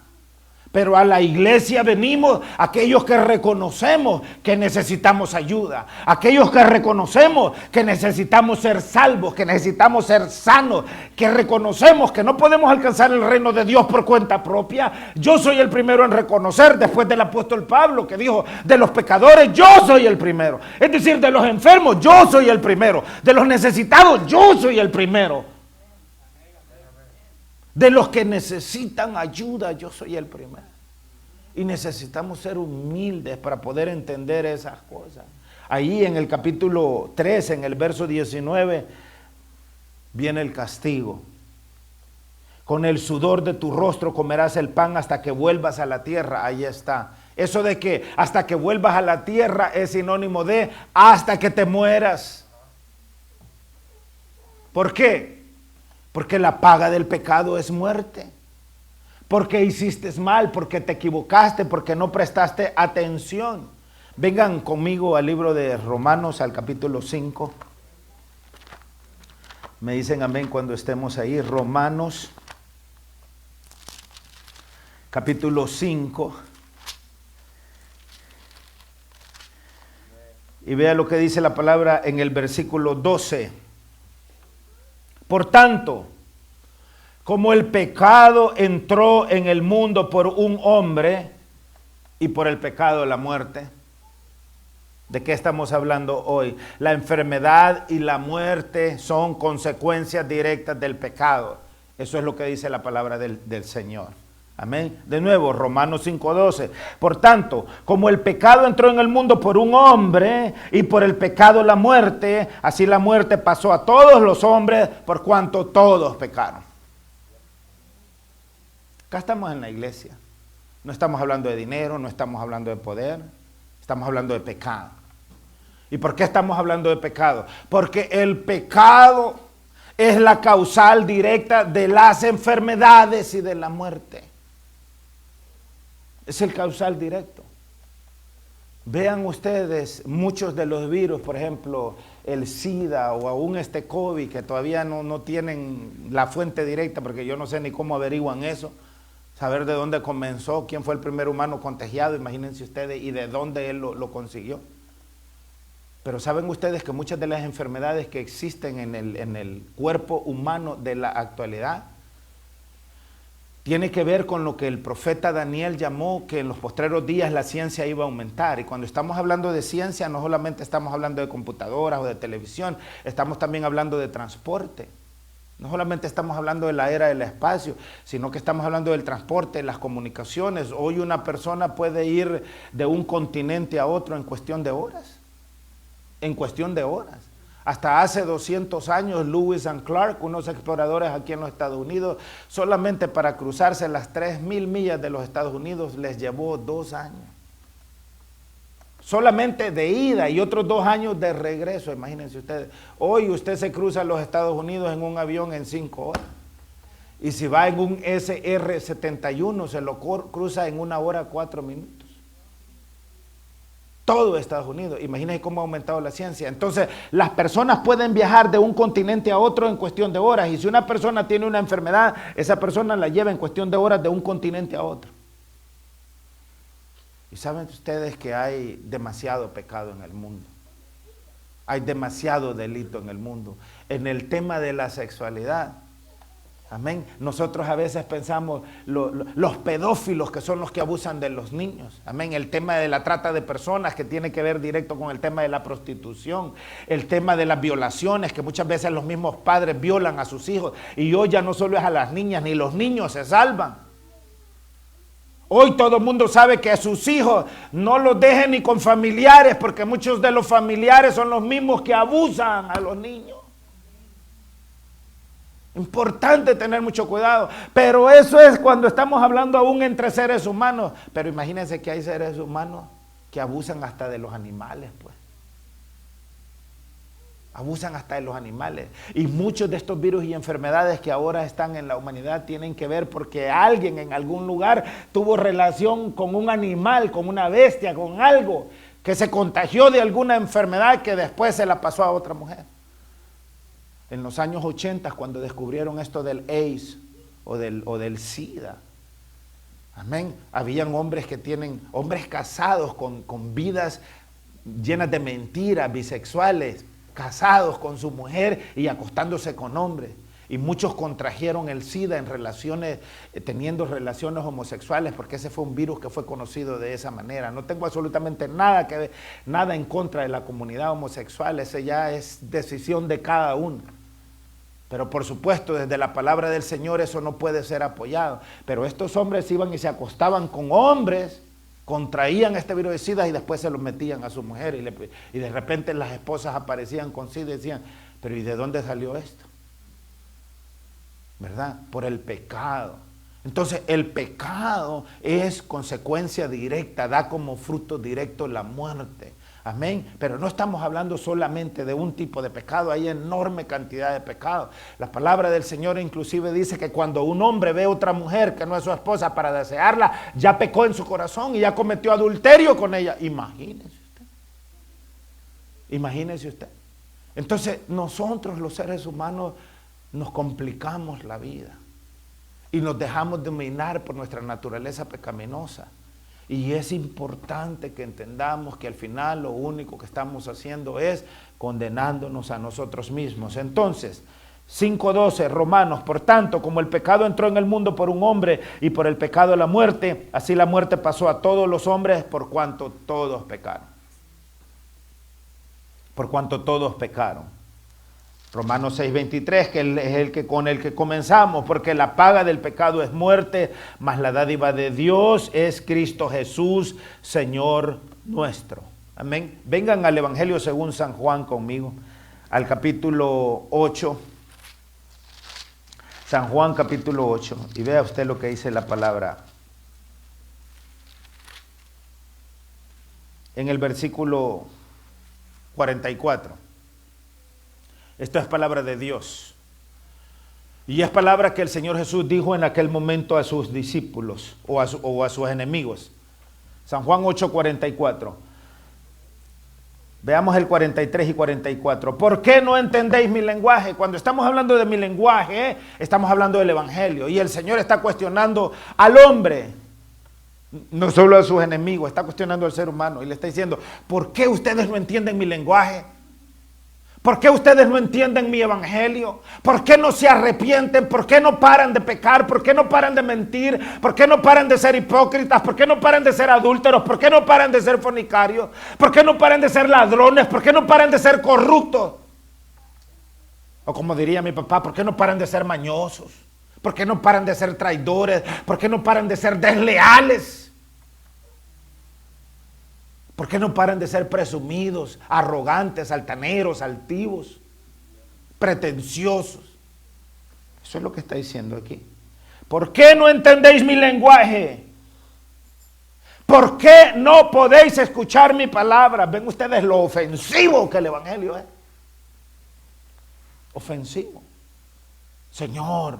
Pero a la iglesia venimos aquellos que reconocemos que necesitamos ayuda, aquellos que reconocemos que necesitamos ser salvos, que necesitamos ser sanos, que reconocemos que no podemos alcanzar el reino de Dios por cuenta propia. Yo soy el primero en reconocer, después del apóstol Pablo que dijo: de los pecadores yo soy el primero. Es decir, de los enfermos yo soy el primero, de los necesitados yo soy el primero. De los que necesitan ayuda, yo soy el primero. Y necesitamos ser humildes para poder entender esas cosas. Ahí en el capítulo 3, en el verso 19, viene el castigo. Con el sudor de tu rostro comerás el pan hasta que vuelvas a la tierra. Ahí está. Eso de que hasta que vuelvas a la tierra es sinónimo de hasta que te mueras. ¿Por qué? Porque la paga del pecado es muerte. Porque hiciste mal, porque te equivocaste, porque no prestaste atención. Vengan conmigo al libro de Romanos, al capítulo 5. Me dicen amén cuando estemos ahí. Romanos, capítulo 5. Y vea lo que dice la palabra en el versículo 12. Por tanto, como el pecado entró en el mundo por un hombre y por el pecado la muerte. ¿De qué estamos hablando hoy? La enfermedad y la muerte son consecuencias directas del pecado. Eso es lo que dice la palabra del Señor. Amén. De nuevo, Romanos 5:12. Por tanto, como el pecado entró en el mundo por un hombre y por el pecado la muerte, así la muerte pasó a todos los hombres por cuanto todos pecaron. Acá estamos en la iglesia. No estamos hablando de dinero, no estamos hablando de poder, estamos hablando de pecado. ¿Y por qué estamos hablando de pecado? Porque el pecado es la causal directa de las enfermedades y de la muerte. Es el causal directo. Vean ustedes muchos de los virus, por ejemplo, el SIDA o aún este COVID, que todavía no tienen la fuente directa, porque yo no sé ni cómo averiguan eso. Saber de dónde comenzó, quién fue el primer humano contagiado, imagínense ustedes, y de dónde él lo consiguió. Pero saben ustedes que muchas de las enfermedades que existen en el cuerpo humano de la actualidad tiene que ver con lo que el profeta Daniel llamó que en los postreros días la ciencia iba a aumentar. Y cuando estamos hablando de ciencia, no solamente estamos hablando de computadoras o de televisión, estamos también hablando de transporte. No solamente estamos hablando de la era del espacio, sino que estamos hablando del transporte, las comunicaciones. Hoy una persona puede ir de un continente a otro en cuestión de horas. En cuestión de horas. Hasta hace 200 años, Lewis and Clark, unos exploradores aquí en los Estados Unidos, solamente para cruzarse las 3,000 millas de los Estados Unidos les llevó 2 años. Solamente de ida y otros 2 años de regreso, imagínense ustedes. Hoy usted se cruza a los Estados Unidos en un avión en 5 horas. Y si va en un SR-71, se lo cruza en 1 hora 4 minutos. Todo Estados Unidos. Imagínense cómo ha aumentado la ciencia. Entonces, las personas pueden viajar de un continente a otro en cuestión de horas. Y si una persona tiene una enfermedad, esa persona la lleva en cuestión de horas de un continente a otro. Y saben ustedes que hay demasiado pecado en el mundo. Hay demasiado delito en el mundo. En el tema de la sexualidad. Amén. Nosotros a veces pensamos los pedófilos que son los que abusan de los niños. Amén. El tema de la trata de personas que tiene que ver directo con el tema de la prostitución. El tema de las violaciones que muchas veces los mismos padres violan a sus hijos. Y hoy ya no solo es a las niñas, ni los niños se salvan. Hoy todo el mundo sabe que a sus hijos no los dejen ni con familiares, porque muchos de los familiares son los mismos que abusan a los niños. Importante tener mucho cuidado, pero eso es cuando estamos hablando aún entre seres humanos. Pero imagínense que hay seres humanos que abusan hasta de los animales, pues. Abusan hasta de los animales. Y muchos de estos virus y enfermedades que ahora están en la humanidad tienen que ver porque alguien en algún lugar tuvo relación con un animal, con una bestia, con algo que se contagió de alguna enfermedad que después se la pasó a otra mujer. En los años 80, cuando descubrieron esto del AIDS o del SIDA, amén, habían hombres hombres casados con vidas llenas de mentiras, bisexuales, casados con su mujer y acostándose con hombres. Y muchos contrajeron el SIDA en relaciones, teniendo relaciones homosexuales, porque ese fue un virus que fue conocido de esa manera. No tengo absolutamente nada en contra de la comunidad homosexual, ese ya es decisión de cada uno. Pero por supuesto, desde la palabra del Señor eso no puede ser apoyado. Pero estos hombres iban y se acostaban con hombres, contraían este virus de SIDA y después se lo metían a su mujer. Y de repente las esposas aparecían con SIDA y decían, pero ¿y de dónde salió esto? ¿Verdad? Por el pecado. Entonces el pecado es consecuencia directa, da como fruto directo la muerte. Amén. Pero no estamos hablando solamente de un tipo de pecado, hay enorme cantidad de pecados. La palabra del Señor inclusive dice que cuando un hombre ve a otra mujer que no es su esposa para desearla, ya pecó en su corazón y ya cometió adulterio con ella. Imagínense. Imagínese usted. Entonces nosotros los seres humanos nos complicamos la vida y nos dejamos dominar por nuestra naturaleza pecaminosa. Y es importante que entendamos que al final lo único que estamos haciendo es condenándonos a nosotros mismos. Entonces, 5:12, Romanos, por tanto, como el pecado entró en el mundo por un hombre y por el pecado la muerte, así la muerte pasó a todos los hombres por cuanto todos pecaron. Por cuanto todos pecaron. Romanos 6:23, que es el que con el que comenzamos, porque la paga del pecado es muerte, mas la dádiva de Dios es Cristo Jesús, Señor nuestro. Amén. Vengan al Evangelio según San Juan conmigo, al capítulo 8. San Juan capítulo 8, y vea usted lo que dice la palabra. En el versículo 44. Esto es palabra de Dios. Y es palabra que el Señor Jesús dijo en aquel momento a sus discípulos o a sus enemigos. San Juan 8:44. Veamos el 43 y 44. ¿Por qué no entendéis mi lenguaje? Cuando estamos hablando de mi lenguaje, estamos hablando del Evangelio. Y el Señor está cuestionando al hombre, no solo a sus enemigos, está cuestionando al ser humano. Y le está diciendo, ¿por qué ustedes no entienden mi lenguaje? ¿Por qué ustedes no entienden mi evangelio? ¿Por qué no se arrepienten? ¿Por qué no paran de pecar? ¿Por qué no paran de mentir? ¿Por qué no paran de ser hipócritas? ¿Por qué no paran de ser adúlteros? ¿Por qué no paran de ser fornicarios? ¿Por qué no paran de ser ladrones? ¿Por qué no paran de ser corruptos? O como diría mi papá, ¿por qué no paran de ser mañosos? ¿Por qué no paran de ser traidores? ¿Por qué no paran de ser desleales? ¿Por qué no paran de ser presumidos, arrogantes, altaneros, altivos, pretenciosos? Eso es lo que está diciendo aquí. ¿Por qué no entendéis mi lenguaje? ¿Por qué no podéis escuchar mi palabra? Ven ustedes lo ofensivo que el evangelio es. Ofensivo. Señor,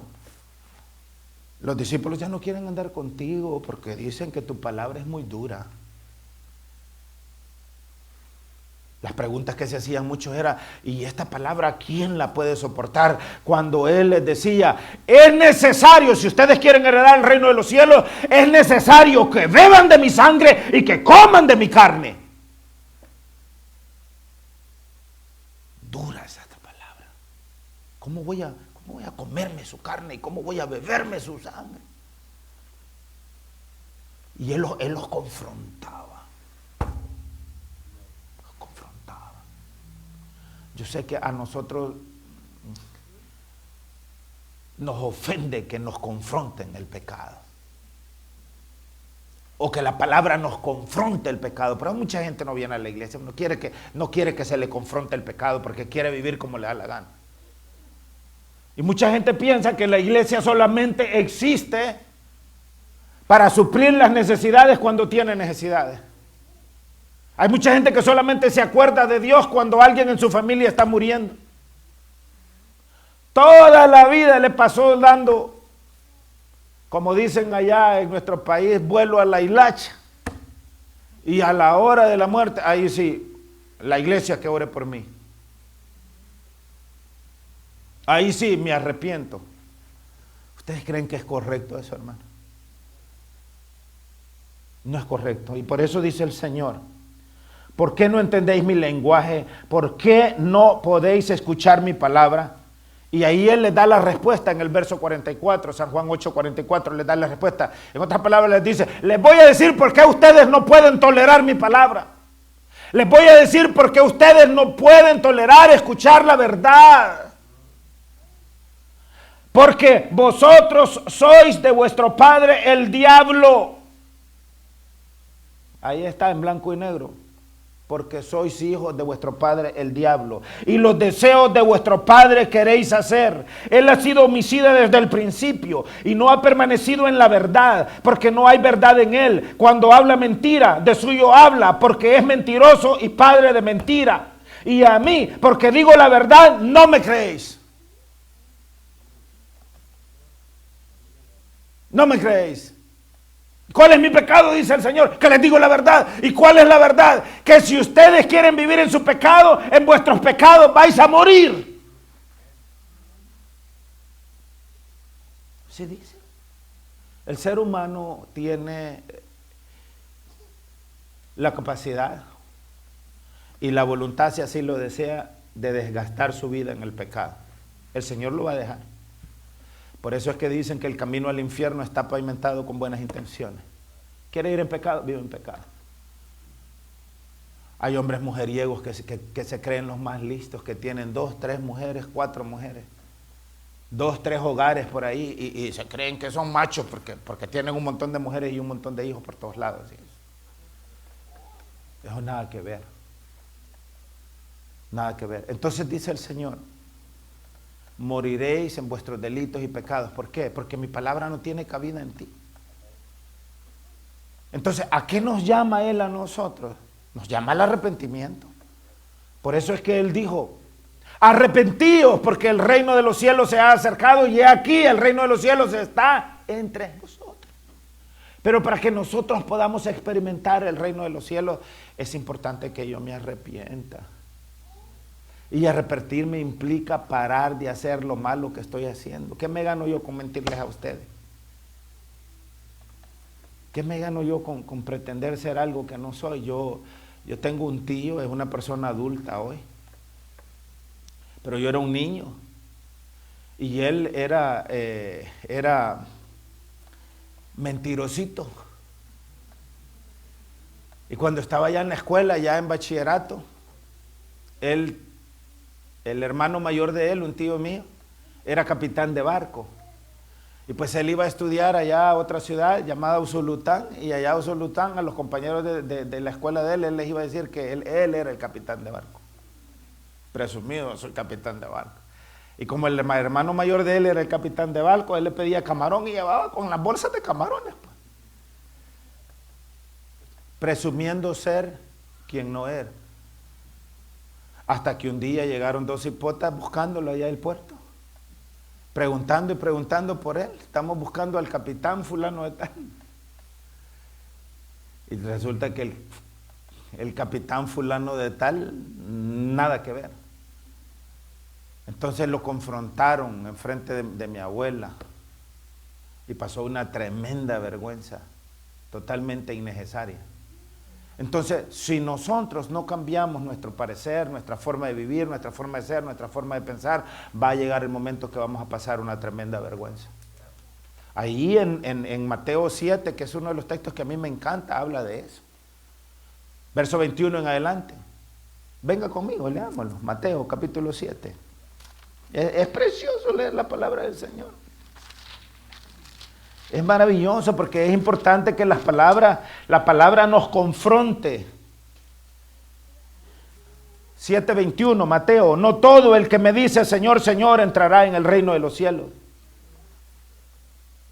los discípulos ya no quieren andar contigo porque dicen que tu palabra es muy dura. Las preguntas que se hacían muchos era, ¿y esta palabra quién la puede soportar? Cuando Él les decía, es necesario, si ustedes quieren heredar el reino de los cielos, es necesario que beban de mi sangre y que coman de mi carne. Dura es esta palabra. ¿Cómo voy a comerme su carne y cómo voy a beberme su sangre? Y Él los confrontaba. Yo sé que a nosotros nos ofende que nos confronten el pecado. O que la palabra nos confronte el pecado. Pero mucha gente no viene a la iglesia, no quiere que se le confronte el pecado porque quiere vivir como le da la gana. Y mucha gente piensa que la iglesia solamente existe para suplir las necesidades cuando tiene necesidades. Hay mucha gente que solamente se acuerda de Dios cuando alguien en su familia está muriendo. Toda la vida le pasó dando, como dicen allá en nuestro país, vuelo a la hilacha. Y a la hora de la muerte, ahí sí, la iglesia que ore por mí. Ahí sí me arrepiento. ¿Ustedes creen que es correcto eso, hermano? No es correcto. Y por eso dice el Señor, ¿por qué no entendéis mi lenguaje? ¿Por qué no podéis escuchar mi palabra? Y ahí Él les da la respuesta en el verso 44, San Juan 8:44 les da la respuesta. En otras palabras les dice, les voy a decir por qué ustedes no pueden tolerar mi palabra. Les voy a decir por qué ustedes no pueden tolerar escuchar la verdad. Porque vosotros sois de vuestro padre el diablo. Ahí está en blanco y negro. Porque sois hijos de vuestro padre el diablo, y los deseos de vuestro padre queréis hacer. Él ha sido homicida desde el principio, y no ha permanecido en la verdad, porque no hay verdad en él. Cuando habla mentira, de suyo habla, porque es mentiroso y padre de mentira. Y a mí, porque digo la verdad, no me creéis. No me creéis. ¿Cuál es mi pecado? Dice el Señor, que les digo la verdad. ¿Y cuál es la verdad? Que si ustedes quieren vivir en su pecado, en vuestros pecados vais a morir. ¿Sí dice? El ser humano tiene la capacidad y la voluntad, si así lo desea, de desgastar su vida en el pecado. El Señor lo va a dejar. Por eso es que dicen que el camino al infierno está pavimentado con buenas intenciones. ¿Quiere ir en pecado? Vive en pecado. Hay hombres mujeriegos que se creen los más listos, que tienen 2, 3 mujeres, 4 mujeres, 2, 3 hogares por ahí y se creen que son machos porque tienen un montón de mujeres y un montón de hijos por todos lados. ¿Sí? Eso nada que ver. Nada que ver. Entonces dice el Señor, moriréis en vuestros delitos y pecados. ¿Por qué? Porque mi palabra no tiene cabida en ti. Entonces, ¿a qué nos llama Él a nosotros? Nos llama al arrepentimiento. Por eso es que Él dijo, arrepentíos porque el reino de los cielos se ha acercado y he aquí el reino de los cielos está entre nosotros. Pero para que nosotros podamos experimentar el reino de los cielos es importante que yo me arrepienta. Y arrepentirme implica parar de hacer lo malo que estoy haciendo. ¿Qué me gano yo con mentirles a ustedes? ¿Qué me gano yo con pretender ser algo que no soy? Yo tengo un tío, es una persona adulta hoy, pero yo era un niño y él era mentirosito. Y cuando estaba ya en la escuela, ya en bachillerato, el hermano mayor de él, un tío mío, era capitán de barco. Y pues él iba a estudiar allá a otra ciudad llamada Usulután, y allá a Usulután a los compañeros de la escuela de él les iba a decir que él era el capitán de barco. Presumido, soy capitán de barco. Y como el hermano mayor de él era el capitán de barco, él le pedía camarón y llevaba con las bolsas de camarones, pues, presumiendo ser quien no era. Hasta que un día llegaron 2 hipotas buscándolo allá del puerto, preguntando y preguntando por él. Estamos buscando al capitán fulano de tal. Y resulta que el capitán fulano de tal, nada que ver. Entonces lo confrontaron enfrente de mi abuela y pasó una tremenda vergüenza, totalmente innecesaria. Entonces, si nosotros no cambiamos nuestro parecer, nuestra forma de vivir, nuestra forma de ser, nuestra forma de pensar, va a llegar el momento que vamos a pasar una tremenda vergüenza. Ahí en Mateo 7, que es uno de los textos que a mí me encanta, habla de eso. Verso 21 en adelante. Venga conmigo, leámoslo. Mateo capítulo 7. Es precioso leer la palabra del Señor. Es maravilloso porque es importante que la palabra nos confronte. 7:21, Mateo, no todo el que me dice Señor, Señor entrará en el reino de los cielos.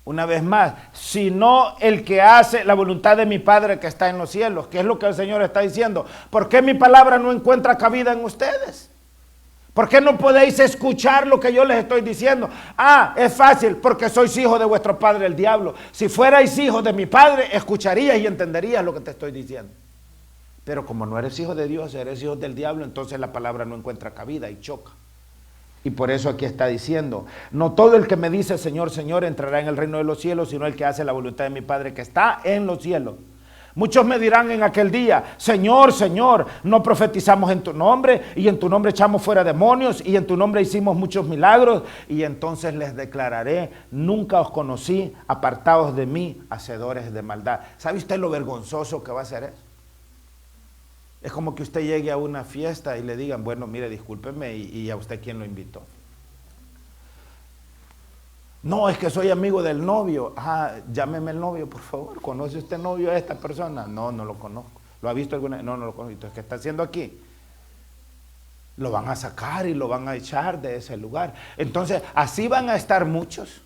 Una vez más, sino el que hace la voluntad de mi Padre que está en los cielos. ¿Qué es lo que el Señor está diciendo? ¿Por qué mi palabra no encuentra cabida en ustedes? ¿Por qué no podéis escuchar lo que yo les estoy diciendo? Es fácil, porque sois hijos de vuestro padre el diablo. Si fuerais hijos de mi padre, escucharías y entenderías lo que te estoy diciendo. Pero como no eres hijo de Dios, eres hijo del diablo, entonces la palabra no encuentra cabida y choca. Y por eso aquí está diciendo, no todo el que me dice Señor, Señor entrará en el reino de los cielos, sino el que hace la voluntad de mi Padre que está en los cielos. Muchos me dirán en aquel día, Señor, Señor, no profetizamos en tu nombre, y en tu nombre echamos fuera demonios, y en tu nombre hicimos muchos milagros, y entonces les declararé, nunca os conocí, apartados de mí, hacedores de maldad. ¿Sabe usted lo vergonzoso que va a ser eso? Es como que usted llegue a una fiesta y le digan, bueno, mire, discúlpeme, y a usted quién lo invitó. No, es que soy amigo del novio. Llámeme el novio, por favor. ¿Conoce usted novio a esta persona? No, no lo conozco. ¿Lo ha visto alguna vez? No, no lo conozco. Entonces, ¿qué está haciendo aquí? Lo van a sacar y lo van a echar de ese lugar. Entonces, así van a estar muchos.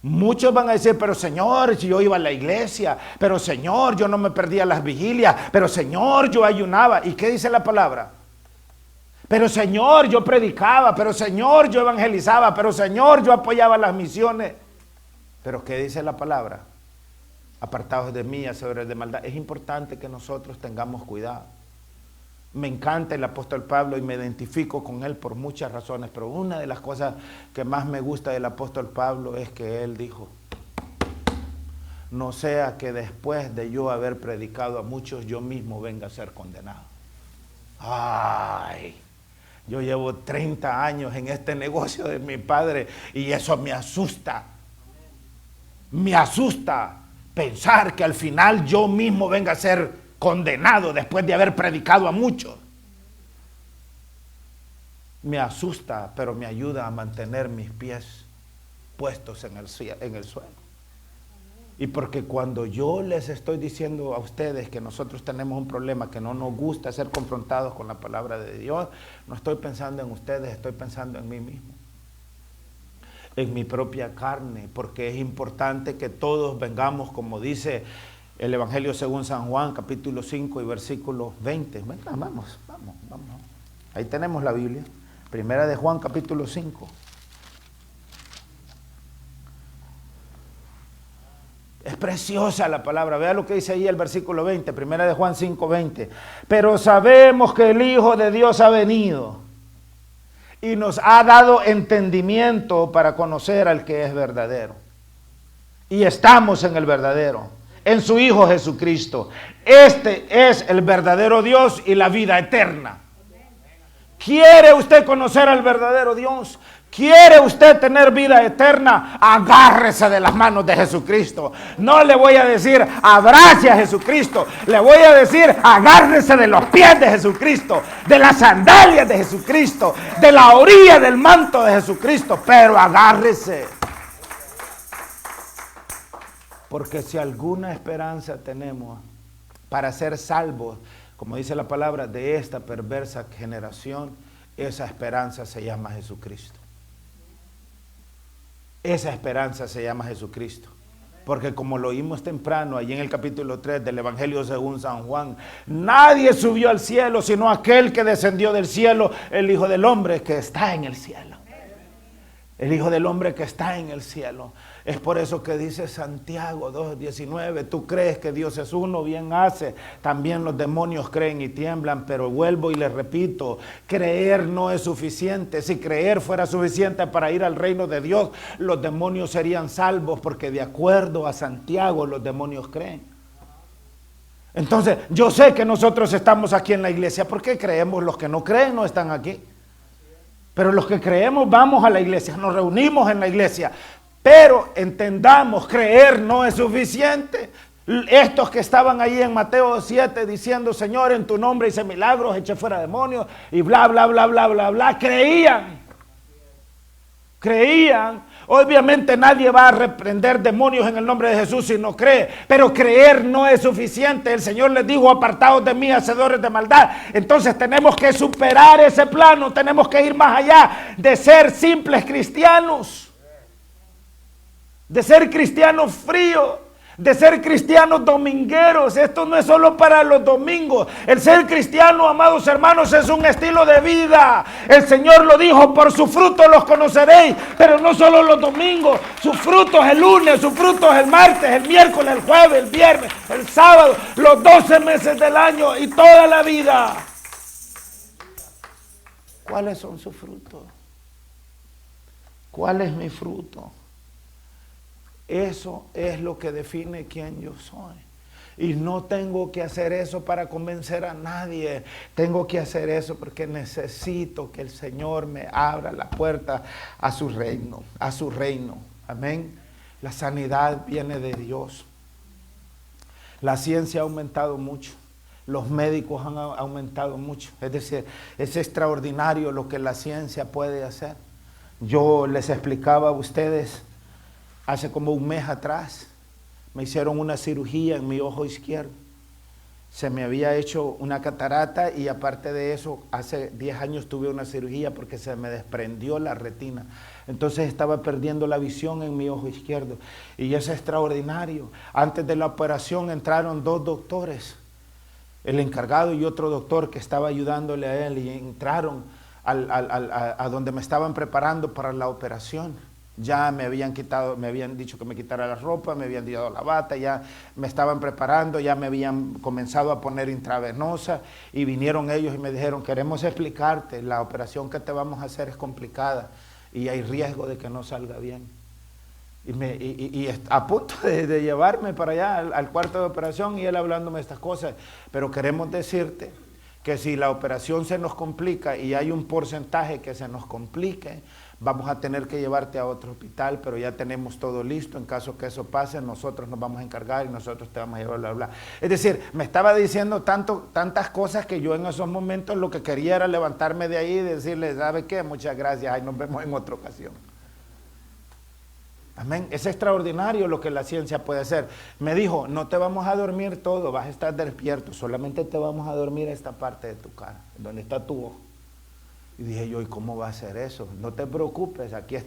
Muchos van a decir, pero Señor, si yo iba a la iglesia, pero Señor, yo no me perdía las vigilias, pero Señor, yo ayunaba. ¿Y qué dice la palabra? Pero Señor, yo predicaba, pero Señor, yo evangelizaba, pero Señor, yo apoyaba las misiones. Pero ¿qué dice la palabra? apartados de mí, hacedores de maldad. Es importante que nosotros tengamos cuidado. Me encanta el apóstol Pablo y me identifico con él por muchas razones, pero una de las cosas que más me gusta del apóstol Pablo es que él dijo: no sea que después de yo haber predicado a muchos, yo mismo venga a ser condenado. Ay, yo llevo 30 años en este negocio de mi padre y eso me asusta. Me asusta pensar que al final yo mismo venga a ser condenado después de haber predicado a muchos. Me asusta, pero me ayuda a mantener mis pies puestos en el suelo. Y porque cuando yo les estoy diciendo a ustedes que nosotros tenemos un problema, que no nos gusta ser confrontados con la palabra de Dios, no estoy pensando en ustedes, estoy pensando en mí mismo, en mi propia carne, porque es importante que todos vengamos, como dice el Evangelio según San Juan, capítulo 5 y versículo 20. Venga, vamos. Ahí tenemos la Biblia. Primera de Juan, capítulo 5. Es preciosa la palabra. Vea lo que dice ahí el versículo 20. Primera de Juan 5, 20. Pero sabemos que el Hijo de Dios ha venido y nos ha dado entendimiento para conocer al que es verdadero. Y estamos en el verdadero, en su Hijo Jesucristo. Este es el verdadero Dios y la vida eterna. ¿Quiere usted conocer al verdadero Dios? ¿Quiere usted tener vida eterna? Agárrese de las manos de Jesucristo. No le voy a decir abrace a Jesucristo. Le voy a decir agárrese de los pies de Jesucristo, de las sandalias de Jesucristo, de la orilla del manto de Jesucristo. Pero agárrese. Porque si alguna esperanza tenemos para ser salvos, como dice la palabra, de esta perversa generación, esa esperanza se llama Jesucristo. Esa esperanza se llama Jesucristo. Porque como lo oímos temprano, allí en el capítulo 3 del Evangelio según San Juan, nadie subió al cielo sino aquel que descendió del cielo, el Hijo del Hombre que está en el cielo. El Hijo del Hombre que está en el cielo. Es por eso que dice Santiago 2:19, tú crees que Dios es uno, bien hace. También los demonios creen y tiemblan, pero vuelvo y les repito, creer no es suficiente. Si creer fuera suficiente para ir al reino de Dios, los demonios serían salvos, porque de acuerdo a Santiago, los demonios creen. Entonces, yo sé que nosotros estamos aquí en la iglesia, porque creemos. Los que no creen no están aquí. Pero los que creemos vamos a la iglesia, nos reunimos en la iglesia. Pero entendamos, creer no es suficiente. Estos que estaban ahí en Mateo 7 diciendo, Señor, en tu nombre hice milagros, eché fuera demonios y bla, bla, bla, bla, bla, bla, creían. Obviamente nadie va a reprender demonios en el nombre de Jesús si no cree, pero creer no es suficiente. El Señor les dijo, apartados de mí, hacedores de maldad. Entonces tenemos que superar ese plano, tenemos que ir más allá de ser simples cristianos, de ser cristianos fríos, de ser cristianos domingueros. Esto no es solo para los domingos. El ser cristiano, amados hermanos, es un estilo de vida. El Señor lo dijo, por su fruto los conoceréis. Pero no solo los domingos, sus frutos el lunes, sus frutos el martes, el miércoles, el jueves, el viernes, el sábado, los 12 meses del año y toda la vida. ¿Cuáles son sus frutos? ¿Cuál es mi fruto? Eso es lo que define quién yo soy. Y no tengo que hacer eso para convencer a nadie. Tengo que hacer eso porque necesito que el Señor me abra la puerta a su reino, Amén. La sanidad viene de Dios. La ciencia ha aumentado mucho. Los médicos han aumentado mucho. Es decir, es extraordinario lo que la ciencia puede hacer. Yo les explicaba a ustedes hace como un mes atrás, me hicieron una cirugía en mi ojo izquierdo. Se me había hecho una catarata y aparte de eso, hace 10 años tuve una cirugía porque se me desprendió la retina. Entonces estaba perdiendo la visión en mi ojo izquierdo. Y es extraordinario. Antes de la operación entraron 2 doctores, el encargado y otro doctor que estaba ayudándole a él, y entraron a donde me estaban preparando para la operación. Ya me habían quitado, me habían dicho que me quitara la ropa, me habían dado la bata, ya me estaban preparando, ya me habían comenzado a poner intravenosa y vinieron ellos y me dijeron, queremos explicarte, la operación que te vamos a hacer es complicada y hay riesgo de que no salga bien. Y a punto de llevarme para allá al cuarto de operación y él hablándome de estas cosas, pero queremos decirte que si la operación se nos complica y hay un porcentaje que se nos complique, vamos a tener que llevarte a otro hospital, pero ya tenemos todo listo, en caso que eso pase, nosotros nos vamos a encargar y nosotros te vamos a llevar, bla, bla. Es decir, me estaba diciendo tantas cosas que yo en esos momentos lo que quería era levantarme de ahí y decirle, ¿sabe qué? Muchas gracias, ahí nos vemos en otra ocasión. Amén. Es extraordinario lo que la ciencia puede hacer. Me dijo, no te vamos a dormir todo, vas a estar despierto, solamente te vamos a dormir esta parte de tu cara, donde está tu ojo. Y dije yo, ¿y cómo va a ser eso? No te preocupes, aquí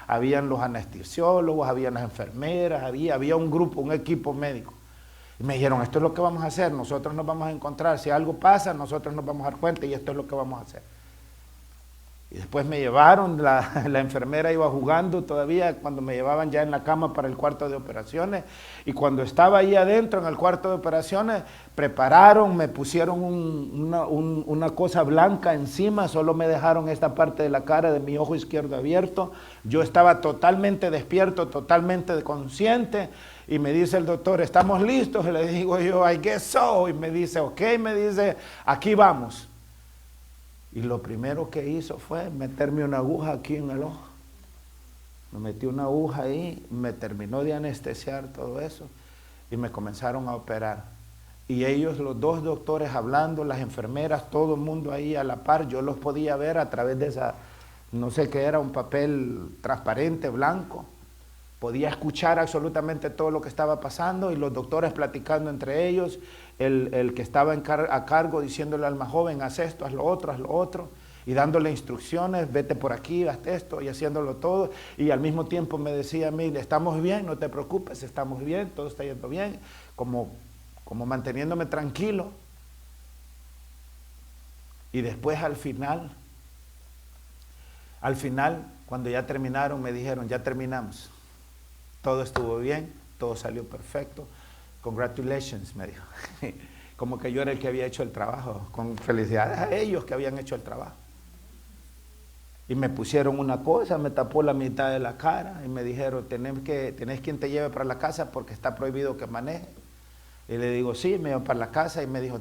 habían los anestesiólogos, habían las enfermeras, había un grupo, un equipo médico. Y me dijeron, esto es lo que vamos a hacer, nosotros nos vamos a encontrar, si algo pasa, nosotros nos vamos a dar cuenta y esto es lo que vamos a hacer. Y después me llevaron, la enfermera iba jugando todavía cuando me llevaban ya en la cama para el cuarto de operaciones. Y cuando estaba ahí adentro en el cuarto de operaciones, prepararon, me pusieron una cosa blanca encima, solo me dejaron esta parte de la cara de mi ojo izquierdo abierto. Yo estaba totalmente despierto, totalmente consciente. Y me dice el doctor, ¿estamos listos? Y le digo yo, I guess so. Y me dice, ok, me dice, aquí vamos. Y lo primero que hizo fue meterme una aguja aquí en el ojo. Me metí una aguja ahí, me terminó de anestesiar todo eso y me comenzaron a operar. Y ellos, los dos doctores hablando, las enfermeras, todo el mundo ahí a la par, yo los podía ver a través de esa, no sé qué era, un papel transparente, blanco. Podía escuchar absolutamente todo lo que estaba pasando y los doctores platicando entre ellos, el que estaba a cargo diciéndole al más joven, haz esto, haz lo otro, y dándole instrucciones, vete por aquí, haz esto, y haciéndolo todo, y al mismo tiempo me decía a mí, estamos bien, no te preocupes, estamos bien, todo está yendo bien, como manteniéndome tranquilo. Y después al final, cuando ya terminaron, me dijeron, ya terminamos. Todo estuvo bien, todo salió perfecto. Congratulations, me dijo. Como que yo era el que había hecho el trabajo. Con felicidades a ellos que habían hecho el trabajo. Y me pusieron una cosa, me tapó la mitad de la cara y me dijeron, tenés quien te lleve para la casa porque está prohibido que maneje. Y le digo, sí, me llevo para la casa y me dijo,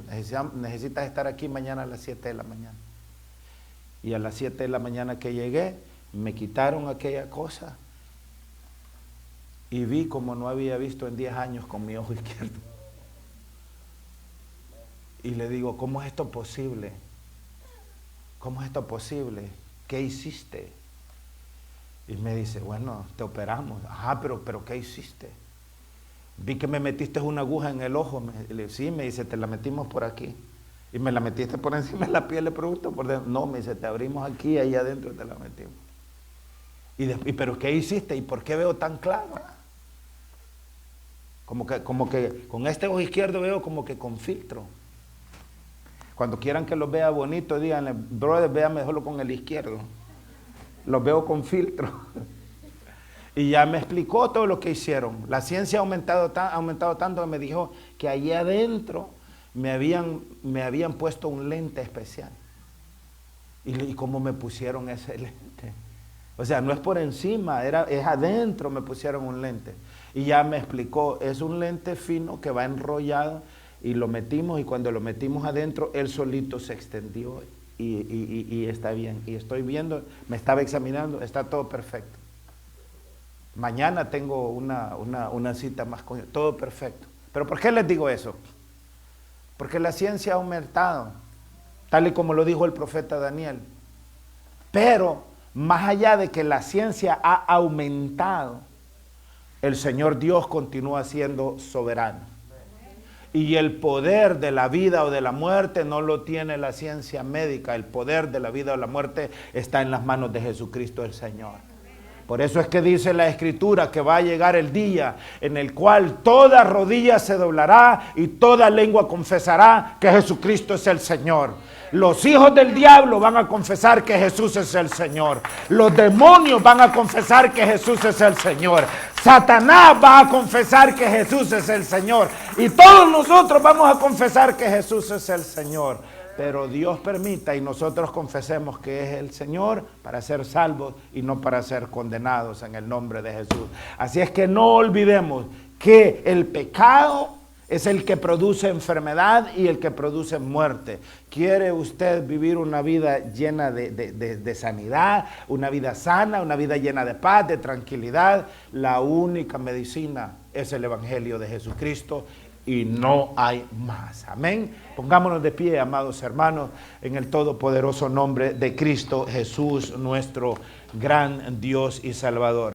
necesitas estar aquí mañana a las 7 de la mañana. Y a las 7 de la mañana que llegué, me quitaron aquella cosa. Y vi como no había visto en 10 años con mi ojo izquierdo. Y le digo, ¿cómo es esto posible? ¿Cómo es esto posible? ¿Qué hiciste? Y me dice, bueno, te operamos. Ajá, pero ¿qué hiciste? Vi que me metiste una aguja en el ojo. Sí, me dice, te la metimos por aquí. Y me la metiste por encima de la piel, le pregunto por dentro. No, me dice, te abrimos aquí, ahí adentro te la metimos. ¿Pero qué hiciste? ¿Y por qué veo tan claro? Como que con este ojo izquierdo veo como que con filtro. Cuando quieran que los vea bonito, díganle, brother, vea mejor con el izquierdo. Los veo con filtro. Y ya me explicó todo lo que hicieron. La ciencia ha aumentado tanto que me dijo que allí adentro me habían puesto un lente especial. ¿Y cómo me pusieron ese lente? O sea, no es por encima, es adentro me pusieron un lente. Y ya me explicó, es un lente fino que va enrollado y lo metimos y cuando lo metimos adentro, él solito se extendió y está bien. Y estoy viendo, me estaba examinando, está todo perfecto. Mañana tengo una cita más con todo perfecto. ¿Pero por qué les digo eso? Porque la ciencia ha aumentado, tal y como lo dijo el profeta Daniel. Pero más allá de que la ciencia ha aumentado, el Señor Dios continúa siendo soberano. Y el poder de la vida o de la muerte no lo tiene la ciencia médica. El poder de la vida o la muerte está en las manos de Jesucristo el Señor. Por eso es que dice la Escritura que va a llegar el día en el cual toda rodilla se doblará y toda lengua confesará que Jesucristo es el Señor. Los hijos del diablo van a confesar que Jesús es el Señor. Los demonios van a confesar que Jesús es el Señor. Satanás va a confesar que Jesús es el Señor. Y todos nosotros vamos a confesar que Jesús es el Señor. Pero Dios permita y nosotros confesemos que es el Señor para ser salvos y no para ser condenados en el nombre de Jesús. Así es que no olvidemos que el pecado es el que produce enfermedad y el que produce muerte. ¿Quiere usted vivir una vida llena de sanidad, una vida sana, una vida llena de paz, de tranquilidad? La única medicina es el Evangelio de Jesucristo y no hay más. Amén. Pongámonos de pie, amados hermanos, en el todopoderoso nombre de Cristo Jesús, nuestro gran Dios y Salvador.